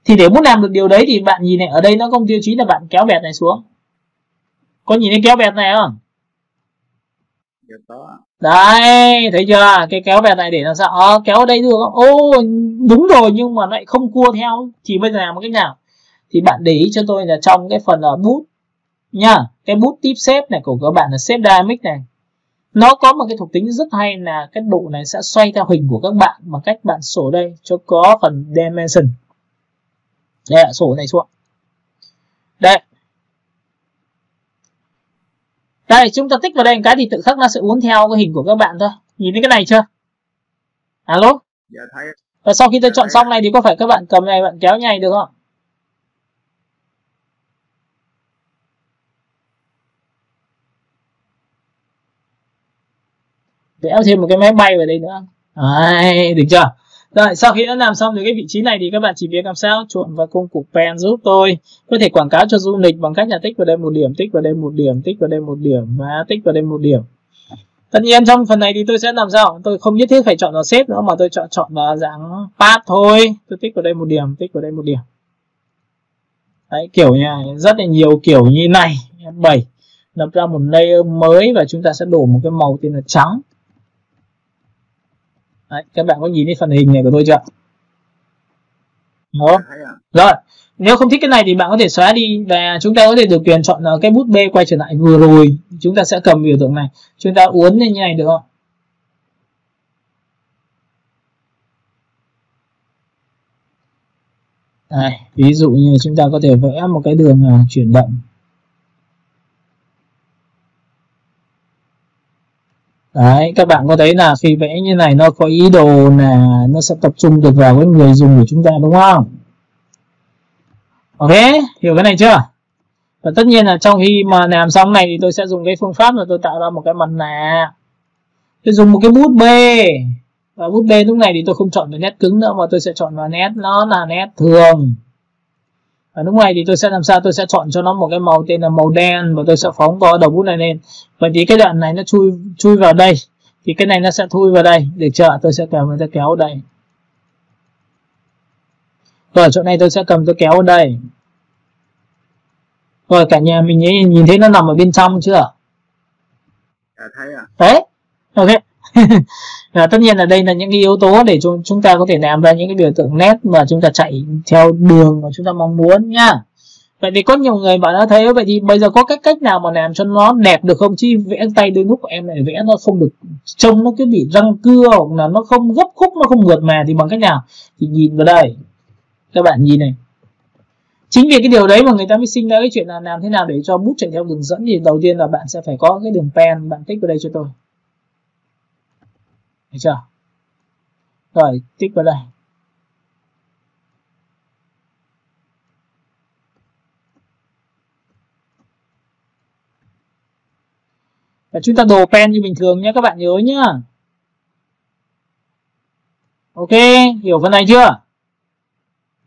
Thì để muốn làm được điều đấy thì bạn nhìn này, ở đây nó có tiêu chí là bạn kéo bẹt này xuống. Có nhìn thấy kéo bẹt này không? Dạ có ạ. Đấy, thấy chưa? Cái kéo bẹt này để làm sao? Kéo ở đây được không? Ô, đúng rồi, nhưng mà lại không cua theo. Thì bây giờ làm một cách nào? Thì bạn để ý cho tôi là trong cái phần bút nha, cái bút tip shape này của các bạn là shape dynamic này, nó có một cái thuộc tính rất hay là cái độ này sẽ xoay theo hình của các bạn bằng cách bạn sổ đây cho có phần dimension. Đây ạ, sổ này xuống. Đây. Đây, chúng ta tích vào đây một cái thì tự khắc nó sẽ uốn theo cái hình của các bạn thôi. Nhìn thấy cái này chưa? Alo? Dạ thấy. Và sau khi tôi chọn xong này thì có phải các bạn cầm này bạn kéo nhảy được không? Vẽ thêm một cái máy bay vào đây nữa. Đấy, được chưa? Rồi, sau khi đã làm xong thì cái vị trí này thì các bạn chỉ việc làm sao chọn vào công cụ pen giúp tôi. Có thể quảng cáo cho du lịch bằng cách là tích vào đây một điểm, tích vào đây một điểm, tích vào đây một điểm và tích vào đây một điểm. Tất nhiên trong phần này thì tôi sẽ làm sao? Tôi không nhất thiết phải chọn vào xếp nữa mà tôi chọn vào dạng path thôi. Tôi tích vào đây một điểm, tích vào đây một điểm. Đấy, kiểu như này, rất là nhiều kiểu như này. 7 lập ra một layer mới và chúng ta sẽ đổ một cái màu tên là trắng. Đấy, các bạn có nhìn thấy phần hình này của tôi chưa? Đó. Rồi, nếu không thích cái này thì bạn có thể xóa đi, và chúng ta có thể được quyền chọn cái bút B quay trở lại vừa rồi. Chúng ta sẽ cầm biểu tượng này, chúng ta uốn lên như này được không? Đây, ví dụ như chúng ta có thể vẽ một cái đường chuyển động. Đấy, các bạn có thấy là khi vẽ như này nó có ý đồ là nó sẽ tập trung được vào cái người dùng của chúng ta đúng không? Ok, hiểu cái này chưa? Và tất nhiên là trong khi mà làm xong này thì tôi sẽ dùng cái phương pháp là tôi tạo ra một cái mặt nạ. Tôi dùng một cái bút B. Và bút B lúc này thì tôi không chọn vào nét cứng nữa mà tôi sẽ chọn vào nét nó là nét thường. Và lúc này thì tôi sẽ làm sao? Tôi sẽ chọn cho nó một cái màu tên là màu đen và tôi sẽ phóng to đầu bút này lên. Vậy thì cái đoạn này nó chui vào đây. Thì cái này nó sẽ thui vào đây. Để chờ tôi sẽ cầm tôi kéo ở đây. Rồi ở chỗ này tôi sẽ cầm tôi kéo ở đây. Rồi cả nhà mình nhìn thấy nó nằm ở bên trong chưa? Thấy ạ. Đấy, ok. Và tất nhiên là đây là những cái yếu tố để chúng ta có thể làm ra những cái biểu tượng nét mà chúng ta chạy theo đường mà chúng ta mong muốn nhá. Vậy thì có nhiều người bảo đã thấy vậy thì bây giờ có cách nào mà làm cho nó đẹp được không? Chứ vẽ tay đôi lúc của em này vẽ nó không được, trông nó cứ bị răng cưa hoặc là nó không gấp khúc, nó không mượt mà, thì bằng cách nào? Thì nhìn vào đây, các bạn nhìn này. Chính vì cái điều đấy mà người ta mới sinh ra cái chuyện là làm thế nào để cho bút chạy theo đường dẫn. Thì đầu tiên là bạn sẽ phải có cái đường pen, bạn tích vào đây cho tôi. Thấy chưa? Rồi, tích vào đây. Và chúng ta đồ pen như bình thường nhé, các bạn nhớ nhá. Ok, hiểu phần này chưa?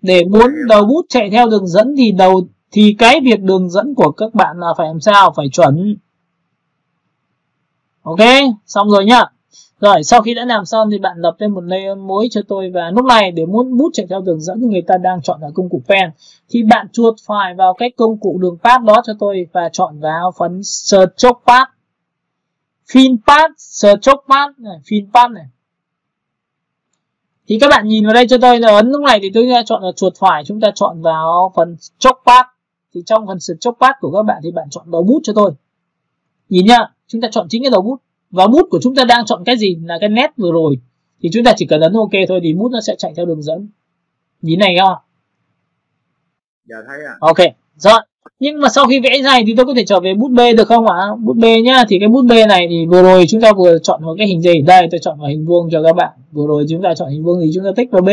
Để muốn đầu bút chạy theo đường dẫn thì cái việc đường dẫn của các bạn là phải làm sao? Phải chuẩn. Ok, xong rồi nhá. Rồi, sau khi đã làm xong thì bạn lập lên một layer mới cho tôi. Và lúc này để muốn bút chạy theo đường dẫn thì người ta đang chọn ở công cụ pen. Thì bạn chuột phải vào cái công cụ đường path đó cho tôi và chọn vào phần stroke path. Fill path, stroke path này, fill path này. Thì các bạn nhìn vào đây cho tôi là ấn lúc này thì tôi sẽ chọn là chuột phải, chúng ta chọn vào phần Stroke. Thì trong phần Stroke của các bạn thì bạn chọn đầu bút cho tôi. Nhìn nhá, chúng ta chọn chính cái đầu bút. Và bút của chúng ta đang chọn cái gì là cái nét vừa rồi. Thì chúng ta chỉ cần ấn OK thôi thì bút nó sẽ chạy theo đường dẫn. Nhìn này không? Dạ thấy ạ. OK, rồi. Nhưng mà sau khi vẽ này thì tôi có thể trở về bút B được không ạ? Bút B nhá, thì cái bút B này thì vừa rồi chúng ta vừa chọn một cái hình gì? Đây, tôi chọn vào hình vuông cho các bạn. Vừa rồi chúng ta chọn hình vuông thì chúng ta tích vào B.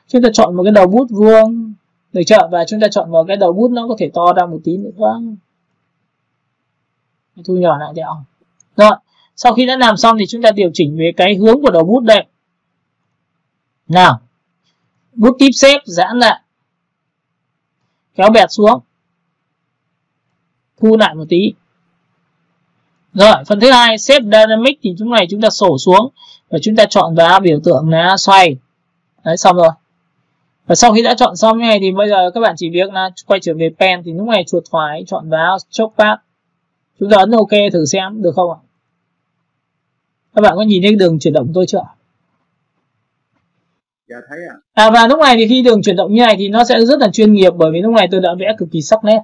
Chúng ta chọn một cái đầu bút vuông. Được chưa? Và chúng ta chọn vào cái đầu bút nó có thể to ra một tí nữa. Thu nhỏ lại đẹo. Rồi, sau khi đã làm xong thì chúng ta điều chỉnh về cái hướng của đầu bút đây. Nào, bút tip xếp giãn lại, kéo bẹt xuống, thu lại một tí. Rồi, phần thứ hai, xếp dynamic thì chúng này chúng ta sổ xuống và chúng ta chọn vào biểu tượng là xoay. Đấy, xong rồi. Và sau khi đã chọn xong như này thì bây giờ các bạn chỉ việc là quay trở về pen thì lúc này chuột phải chọn vào Stroke Path. Chúng ta ấn OK thử xem được không ạ? Các bạn có nhìn thấy đường chuyển động tôi chưa? Dạ thấy ạ. Và lúc này thì khi đường chuyển động như này thì nó sẽ rất là chuyên nghiệp, bởi vì lúc này tôi đã vẽ cực kỳ sắc nét.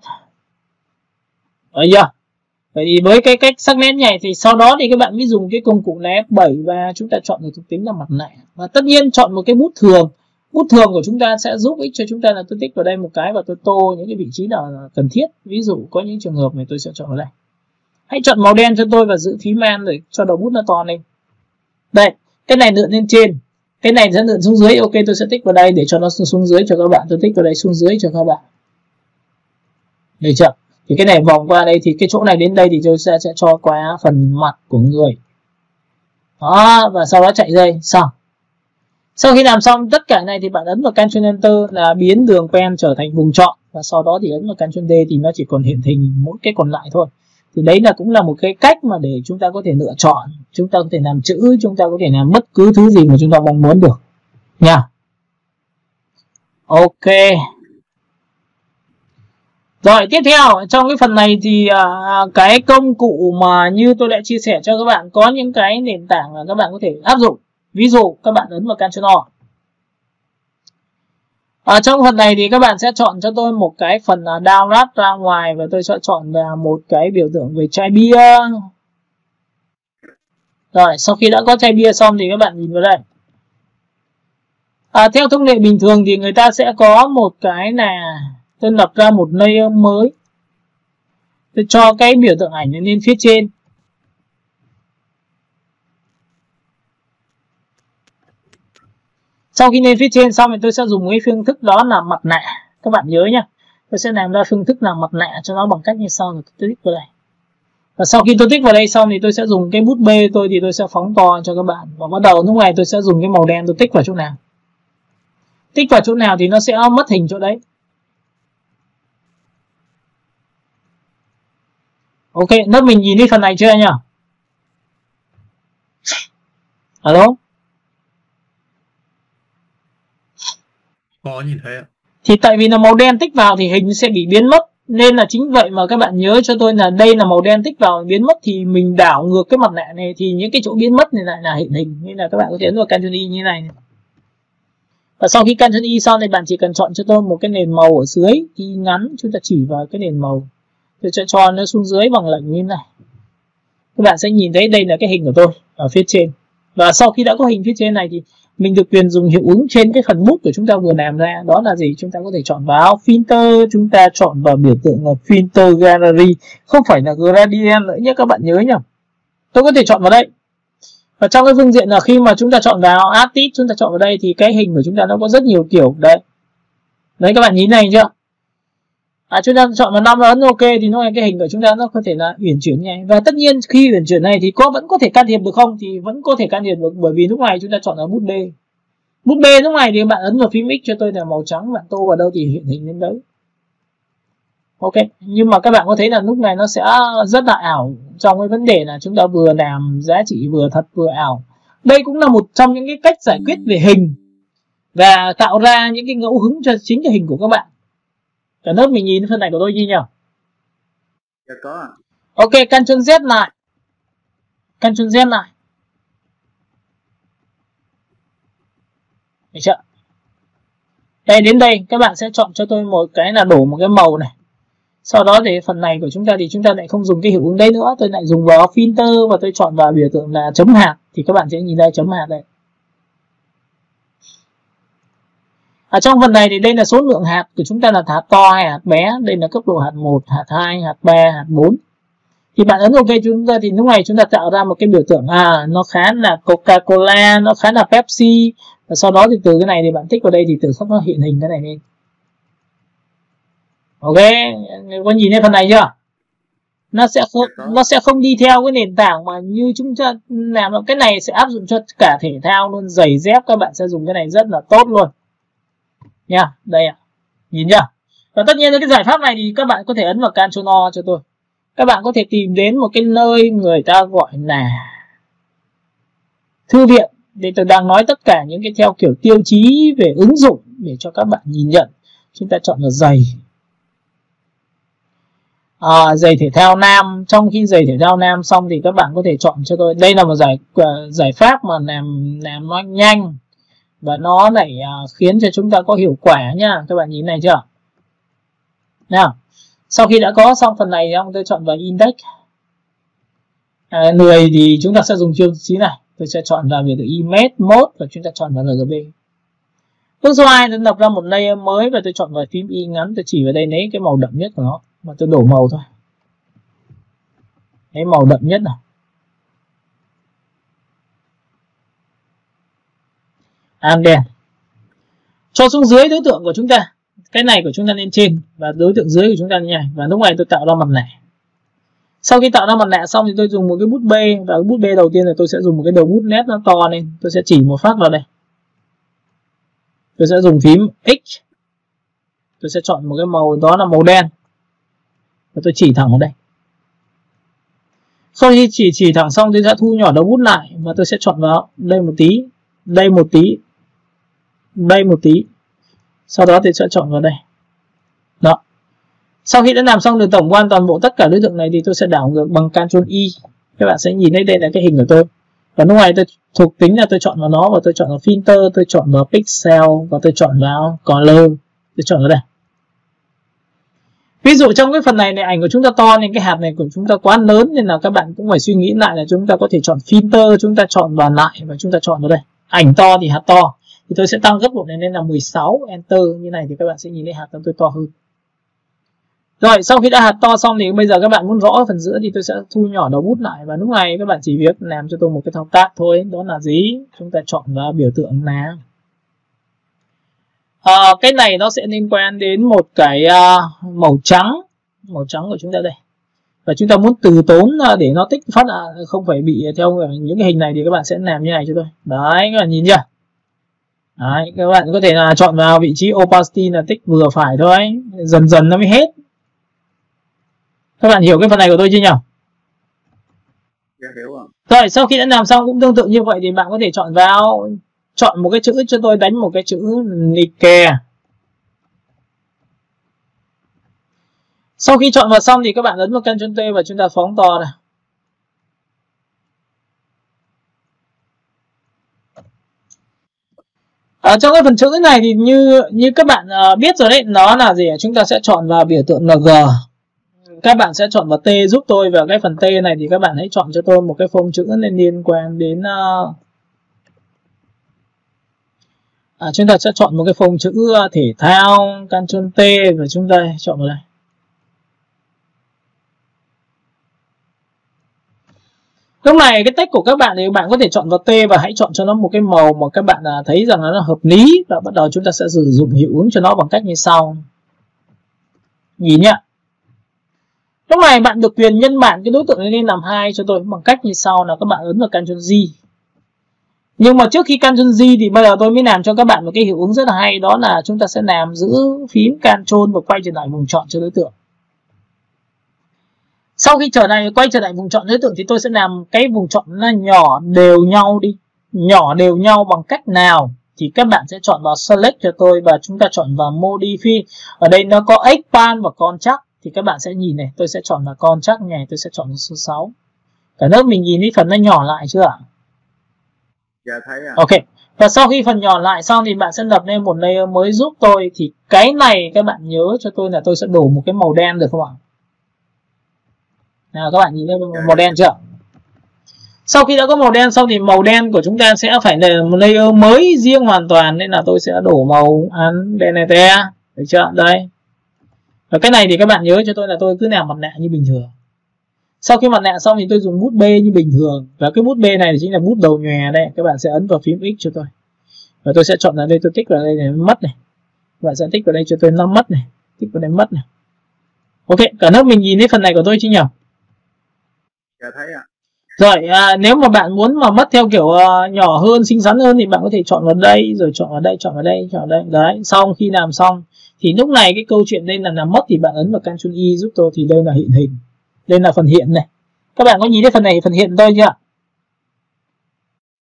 Đấy chưa? Vậy thì với cái cách sắc nét này thì sau đó thì các bạn mới dùng cái công cụ là F7 và chúng ta chọn được thuộc tính là mặt nạ. Và tất nhiên chọn một cái bút thường. Bút thường của chúng ta sẽ giúp ích cho chúng ta là tôi tích vào đây một cái và tôi tô những cái vị trí nào là cần thiết. Ví dụ có những trường hợp này tôi sẽ chọn vào đây. Hãy chọn màu đen cho tôi và giữ phím man để cho đầu bút nó to lên. Đây, cái này lượn lên trên, cái này sẽ lượn xuống dưới. OK, tôi sẽ tích vào đây để cho nó xuống dưới cho các bạn. Tôi tích vào đây xuống dưới cho các bạn. Được chưa? Thì cái này vòng qua đây thì cái chỗ này đến đây thì tôi sẽ cho qua phần mặt của người. Đó, và sau đó chạy dây xong. Sau khi làm xong tất cả này thì bạn ấn vào Ctrl Enter là biến đường pen trở thành vùng chọn, và sau đó thì ấn vào Ctrl D thì nó chỉ còn hiện hình mỗi cái còn lại thôi. Thì đấy là cũng là một cái cách mà để chúng ta có thể lựa chọn, chúng ta có thể làm chữ, chúng ta có thể làm bất cứ thứ gì mà chúng ta mong muốn được nha. OK. Rồi tiếp theo trong cái phần này thì cái công cụ mà như tôi đã chia sẻ cho các bạn có những cái nền tảng là các bạn có thể áp dụng. Ví dụ các bạn ấn vào Ctrl O. Ở trong phần này thì các bạn sẽ chọn cho tôi một cái phần download ra ngoài và tôi sẽ chọn vào một cái biểu tượng về chai bia. Rồi sau khi đã có chai bia xong thì các bạn nhìn vào đây. Theo thông lệ bình thường thì người ta sẽ có một cái là tôi lập ra một layer mới. Tôi cho cái biểu tượng ảnh lên phía trên. Sau khi lên phía trên xong thì tôi sẽ dùng cái phương thức đó là mặt nạ. Các bạn nhớ nhé. Tôi sẽ làm ra phương thức là mặt nạ cho nó bằng cách như sau. Rồi tôi tích vào đây. Và sau khi tôi tích vào đây xong thì tôi sẽ dùng cái bút B tôi thì tôi sẽ phóng to cho các bạn. Và bắt đầu lúc này tôi sẽ dùng cái màu đen tôi tích vào chỗ nào. Tích vào chỗ nào thì nó sẽ mất hình chỗ đấy. OK, lớp mình nhìn thấy phần này chưa nhỉ? Alo? Có nhìn thấy ạ. Thì tại vì là màu đen tích vào thì hình sẽ bị biến mất. Nên là chính vậy mà các bạn nhớ cho tôi là đây là màu đen tích vào biến mất thì mình đảo ngược cái mặt nạ này thì những cái chỗ biến mất này lại là hiện hình. Nên là các bạn có thể ấn vào Ctrl Y như này. Và sau khi Ctrl Y xong thì bạn chỉ cần chọn cho tôi một cái nền màu ở dưới thì ngắn, chúng ta chỉ vào cái nền màu. Tôi sẽ cho nó xuống dưới bằng lệnh như này. Các bạn sẽ nhìn thấy đây là cái hình của tôi ở phía trên. Và sau khi đã có hình phía trên này thì mình được quyền dùng hiệu ứng trên cái phần bút của chúng ta vừa làm ra. Đó là gì? Chúng ta có thể chọn vào filter, chúng ta chọn vào biểu tượng là filter gallery, không phải là gradient nữa nhé, các bạn nhớ nhá. Tôi có thể chọn vào đây. Và trong cái phương diện là khi mà chúng ta chọn vào artist, chúng ta chọn vào đây thì cái hình của chúng ta nó có rất nhiều kiểu đấy. Đấy các bạn nhìn này chưa? Chúng ta chọn vào 5 ấn OK thì nó cái hình của chúng ta nó có thể là uyển chuyển này. Và tất nhiên khi uyển chuyển này thì vẫn có thể can thiệp được không? Thì vẫn có thể can thiệp được, bởi vì lúc này chúng ta chọn ở bút B. Bút B lúc này thì bạn ấn vào phím X cho tôi là màu trắng, bạn tô vào đâu thì hiện hình lên đấy. OK, nhưng mà các bạn có thấy là lúc này nó sẽ rất là ảo trong cái vấn đề là chúng ta vừa làm giá trị vừa thật vừa ảo. Đây cũng là một trong những cái cách giải quyết về hình và tạo ra những cái ngẫu hứng cho chính cái hình của các bạn. Cả lớp mình nhìn phần này của tôi như nhỉ? Dạ có. OK, Ctrl Z lại. Ctrl Z lại. Được chưa? Đây, đến đây các bạn sẽ chọn cho tôi một cái là đổ một cái màu này. Sau đó thì phần này của chúng ta thì chúng ta lại không dùng cái hiệu ứng đấy nữa, tôi lại dùng vào filter và tôi chọn vào biểu tượng là chấm hạt, thì các bạn sẽ nhìn thấy chấm hạt đây. Ở trong phần này thì đây là số lượng hạt của chúng ta là hạt to hay hạt bé, đây là cấp độ hạt 1, hạt 2, hạt 3, hạt 4. Thì bạn ấn OK chúng ta thì lúc này chúng ta tạo ra một cái biểu tượng nó khá là Coca-Cola, nó khá là Pepsi, và sau đó thì từ cái này thì bạn thích vào đây thì từ khắc nó hiện hình cái này lên. OK, có nhìn thấy phần này chưa? Nó sẽ không đi theo cái nền tảng mà như chúng ta làm. Cái này sẽ áp dụng cho cả thể thao luôn, giày dép các bạn sẽ dùng cái này rất là tốt luôn nha. Đây ạ, nhìn chưa? Và tất nhiên cái giải pháp này thì các bạn có thể ấn vào Ctrl O cho tôi. Các bạn có thể tìm đến một cái nơi người ta gọi là thư viện, để tôi đang nói tất cả những cái theo kiểu tiêu chí về ứng dụng để cho các bạn nhìn nhận. Chúng ta chọn vào giày, giày thể thao nam. Trong khi giày thể thao nam xong thì các bạn có thể chọn cho tôi, đây là một giải pháp mà làm nó nhanh và nó lại khiến cho chúng ta có hiệu quả nhá. Các bạn nhìn này chưa nào? Sau khi đã có xong phần này thì tôi chọn vào index. Người thì chúng ta sẽ dùng tiêu chí này, tôi sẽ chọn vào biểu tượng image mode và chúng ta chọn vào RGB. Bước số 2 tôi lập ra một layer mới và tôi chọn vào phím Y ngắn, tôi chỉ vào đây lấy cái màu đậm nhất của nó mà tôi đổ màu thôi. Lấy màu đậm nhất này. Đen. Cho xuống dưới đối tượng của chúng ta. Cái này của chúng ta lên trên và đối tượng dưới của chúng ta như này. Và lúc này tôi tạo ra mặt nạ. Sau khi tạo ra mặt nạ xong thì tôi dùng một cái bút bê, và cái bút bê đầu tiên là tôi sẽ dùng một cái đầu bút nét nó to lên, tôi sẽ chỉ một phát vào đây. Tôi sẽ dùng phím X. Tôi sẽ chọn một cái màu đó là màu đen. Và tôi chỉ thẳng vào đây. Sau khi chỉ thẳng xong tôi sẽ thu nhỏ đầu bút lại và tôi sẽ chọn vào đây một tí, đây một tí, đây một tí. Sau đó tôi sẽ chọn vào đây. Đó. Sau khi đã làm xong được tổng quan toàn bộ tất cả đối tượng này thì tôi sẽ đảo ngược bằng Ctrl Y. Các bạn sẽ nhìn thấy đây là cái hình của tôi. Và lúc này tôi thuộc tính là tôi chọn vào nó và tôi chọn vào filter, tôi chọn vào pixel và tôi chọn vào color. Tôi chọn vào đây. Ví dụ trong cái phần này ảnh của chúng ta to nên cái hạt này của chúng ta quá lớn, nên là các bạn cũng phải suy nghĩ lại là chúng ta có thể chọn filter, chúng ta chọn vào lại và chúng ta chọn vào đây. Ảnh to thì hạt to. Thì tôi sẽ tăng gấp độ này lên là 16, enter như này thì các bạn sẽ nhìn thấy hạt của tôi to hơn. Rồi, sau khi đã hạt to xong thì bây giờ các bạn muốn rõ phần giữa thì tôi sẽ thu nhỏ đầu bút lại, và lúc này các bạn chỉ việc làm cho tôi một cái thao tác thôi, đó là gì? Chúng ta chọn vào biểu tượng là cái này nó sẽ liên quan đến một cái màu trắng của chúng ta đây. Và chúng ta muốn từ tốn để nó tích phát không phải bị theo những cái hình này thì các bạn sẽ làm như này cho tôi. Đấy, các bạn nhìn chưa? Đấy, các bạn có thể là chọn vào vị trí opacity là tích vừa phải thôi, dần dần nó mới hết. Các bạn hiểu cái phần này của tôi chưa nhỉ? Dạ, hiểu rồi. Rồi, sau khi đã làm xong cũng tương tự như vậy thì bạn có thể chọn một cái chữ cho tôi, đánh một cái chữ Nike. Sau khi chọn vào xong thì các bạn ấn vào Ctrl T và chúng ta phóng to này. Ở trong cái phần chữ này thì như các bạn biết rồi đấy, nó là gì? Chúng ta sẽ chọn vào biểu tượng là G. Các bạn sẽ chọn vào T giúp tôi, và cái phần T này thì các bạn hãy chọn cho tôi một cái phông chữ liên quan đến chúng ta sẽ chọn một cái phông chữ thể thao, Ctrl T và chúng ta chọn vào đây. Lúc này cái text của các bạn thì bạn có thể chọn vào T và hãy chọn cho nó một cái màu mà các bạn thấy rằng nó hợp lý, và bắt đầu chúng ta sẽ sử dụng hiệu ứng cho nó bằng cách như sau. Nhìn nhá. Lúc này bạn được quyền nhân bản cái đối tượng này lên làm 2 cho tôi bằng cách như sau là các bạn ấn vào Ctrl G. Nhưng mà trước khi Ctrl G thì bây giờ tôi mới làm cho các bạn một cái hiệu ứng rất là hay, đó là chúng ta sẽ làm giữ phím Ctrl và quay trở lại vùng chọn cho đối tượng. Sau khi quay trở lại vùng chọn đối tượng thì tôi sẽ làm cái vùng chọn là nhỏ đều nhau đi. Nhỏ đều nhau bằng cách nào? Thì các bạn sẽ chọn vào Select cho tôi và chúng ta chọn vào Modify. Ở đây nó có Expand và Contrast. Thì các bạn sẽ nhìn này, tôi sẽ chọn vào Contrast này, tôi sẽ chọn vào số 6. Cả lớp mình nhìn thấy phần nó nhỏ lại chưa ạ? Dạ thấy ạ. Ok. Và sau khi phần nhỏ lại xong thì bạn sẽ lập lên một layer mới giúp tôi. Thì cái này các bạn nhớ cho tôi là tôi sẽ đổ một cái màu đen được không ạ? Nào các bạn nhìn thấy màu đen chưa? Sau khi đã có màu đen xong thì màu đen của chúng ta sẽ phải là một layer mới riêng hoàn toàn, nên là tôi sẽ đổ màu DNT, được chưa? Đây. Và cái này thì các bạn nhớ cho tôi là tôi cứ làm mặt nạ như bình thường. Sau khi mặt nạ xong thì tôi dùng bút B như bình thường, và cái bút B này chính là bút đầu nhòe đây. Các bạn sẽ ấn vào phím X cho tôi. Và tôi sẽ chọn ở đây, tôi tích vào đây này mất này. Các bạn sẽ tích vào đây cho tôi 5 mất này, tích vào đây mất này. Ok, cả lớp mình nhìn thấy phần này của tôi chứ nhỉ? Dạ thấy ạ. Rồi, nếu mà bạn muốn mà mất theo kiểu nhỏ hơn, xinh xắn hơn thì bạn có thể chọn vào đây, rồi chọn vào đây, chọn vào đây, chọn vào đây. Đấy, xong khi làm xong thì lúc này cái câu chuyện đây là làm mất thì bạn ấn vào Ctrl Y giúp tôi, thì đây là hiện hình. Đây là phần hiện này. Các bạn có nhìn thấy phần này, phần hiện tôi chưa?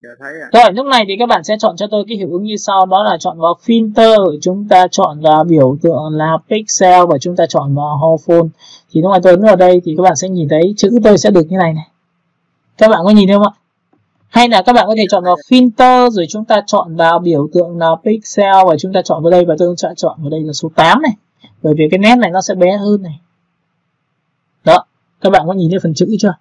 Dạ thấy ạ. Rồi, lúc này thì các bạn sẽ chọn cho tôi cái hiệu ứng như sau, đó là chọn vào filter, chúng ta chọn vào biểu tượng là pixel và chúng ta chọn vào hole font. Thì lúc này tôi ấn vào đây thì các bạn sẽ nhìn thấy chữ tôi sẽ được như này này. Các bạn có nhìn thấy không ạ? Hay là các bạn có thể chọn vào filter rồi chúng ta chọn vào biểu tượng là pixel và chúng ta chọn vào đây, và tôi sẽ chọn vào đây là số 8 này. Bởi vì cái nét này nó sẽ bé hơn này. Đó, các bạn có nhìn thấy phần chữ chưa?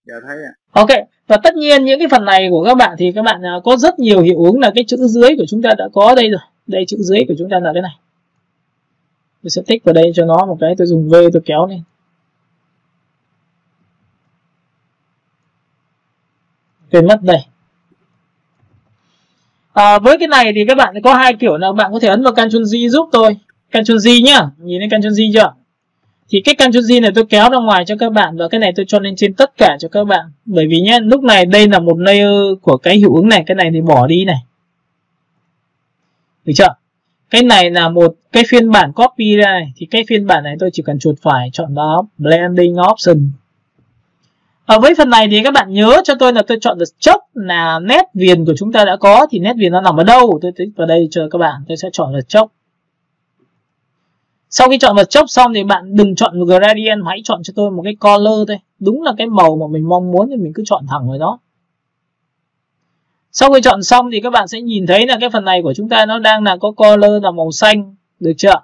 Dạ thấy ạ. Ok, và tất nhiên những cái phần này của các bạn thì các bạn có rất nhiều hiệu ứng, là cái chữ dưới của chúng ta đã có đây rồi. Đây, chữ dưới của chúng ta là cái này. Tôi sẽ tích vào đây cho nó một cái, tôi dùng V tôi kéo lên. Quên mất đây. Với cái này thì các bạn có hai kiểu là bạn có thể ấn vào Ctrl G giúp tôi. Ctrl G nhá, nhìn thấy Ctrl G chưa? Thì cái Ctrl G này tôi kéo ra ngoài cho các bạn, và cái này tôi cho lên trên tất cả cho các bạn. Bởi vì nhé, lúc này đây là một layer của cái hiệu ứng này, cái này thì bỏ đi này. Được chưa? Cái này là một cái phiên bản copy ra này, thì cái phiên bản này tôi chỉ cần chuột phải chọn vào Blending Option. Ở với phần này thì các bạn nhớ cho tôi là tôi chọn được chốc là nét viền của chúng ta đã có, thì nét viền nó nằm ở đâu? Tôi tích vào đây cho các bạn, tôi sẽ chọn là chốc. Sau khi chọn vật chốc xong thì bạn đừng chọn gradient, hãy chọn cho tôi một cái color thôi. Đúng là cái màu mà mình mong muốn thì mình cứ chọn thẳng vào đó. Sau khi chọn xong thì các bạn sẽ nhìn thấy là cái phần này của chúng ta nó đang là có color là màu xanh. Được chưa?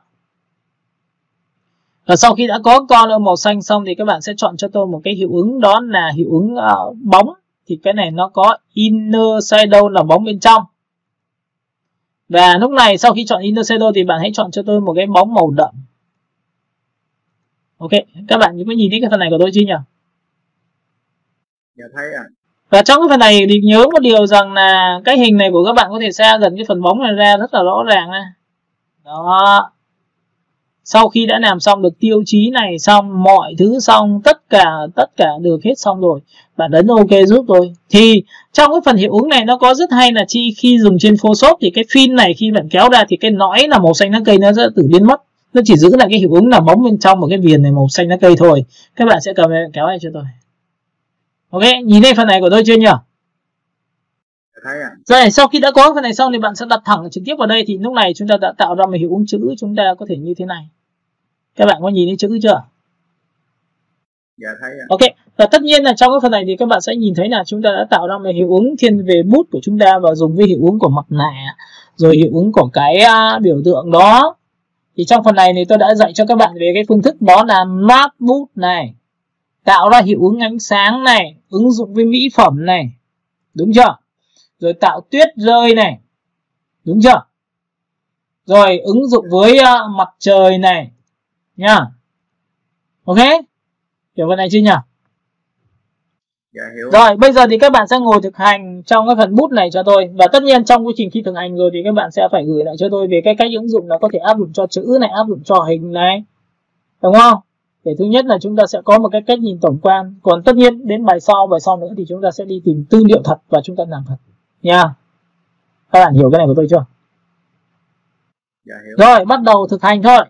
Và sau khi đã có color màu xanh xong thì các bạn sẽ chọn cho tôi một cái hiệu ứng, đó là hiệu ứng bóng. Thì cái này nó có inner shadow là bóng bên trong. Và lúc này sau khi chọn inner shadow thì bạn hãy chọn cho tôi một cái bóng màu đậm. Ok, các bạn có nhìn thấy cái phần này của tôi chưa nhỉ? Dạ thấy ạ. Và trong cái phần này thì nhớ một điều rằng là cái hình này của các bạn có thể xa gần cái phần bóng này ra rất là rõ ràng này. Đó. Sau khi đã làm xong được tiêu chí này xong, mọi thứ xong, tất cả được hết xong rồi, bạn ấn OK giúp tôi. Thì trong cái phần hiệu ứng này nó có rất hay là khi dùng trên Photoshop thì cái phim này khi bạn kéo ra thì cái nõi là màu xanh lá cây nó sẽ tự biến mất. Nó chỉ giữ lại cái hiệu ứng là bóng bên trong một cái viền này màu xanh lá cây thôi. Các bạn sẽ cầm kéo này cho tôi. Ok, nhìn thấy phần này của tôi chưa nhỉ? Rồi, sau khi đã có phần này xong thì bạn sẽ đặt thẳng trực tiếp vào đây, thì lúc này chúng ta đã tạo ra một hiệu ứng chữ, chúng ta có thể như thế này. Các bạn có nhìn thấy chữ chưa? Dạ thấy ạ. Ok, và tất nhiên là trong cái phần này thì các bạn sẽ nhìn thấy là chúng ta đã tạo ra một hiệu ứng thiên về bút của chúng ta, và dùng với hiệu ứng của mặt nạ, rồi hiệu ứng của cái biểu tượng đó. Thì trong phần này thì tôi đã dạy cho các bạn về cái phương thức đó là map bút này, tạo ra hiệu ứng ánh sáng này, ứng dụng với mỹ phẩm này, đúng chưa? Rồi tạo tuyết rơi này, đúng chưa? Rồi ứng dụng với mặt trời này nha. Ok, hiểu phần này chưa nhỉ? Dạ hiểu. Rồi bây giờ thì các bạn sẽ ngồi thực hành trong cái phần bút này cho tôi. Và tất nhiên trong quá trình khi thực hành rồi thì các bạn sẽ phải gửi lại cho tôi về cái cách ứng dụng nó có thể áp dụng cho chữ này, áp dụng cho hình này, đúng không? Để thứ nhất là chúng ta sẽ có một cái cách nhìn tổng quan. Còn tất nhiên đến bài sau nữa thì chúng ta sẽ đi tìm tư liệu thật và chúng ta làm thật nha. Các bạn hiểu cái này của tôi chưa? Dạ hiểu. Rồi bắt đầu thực hành thôi.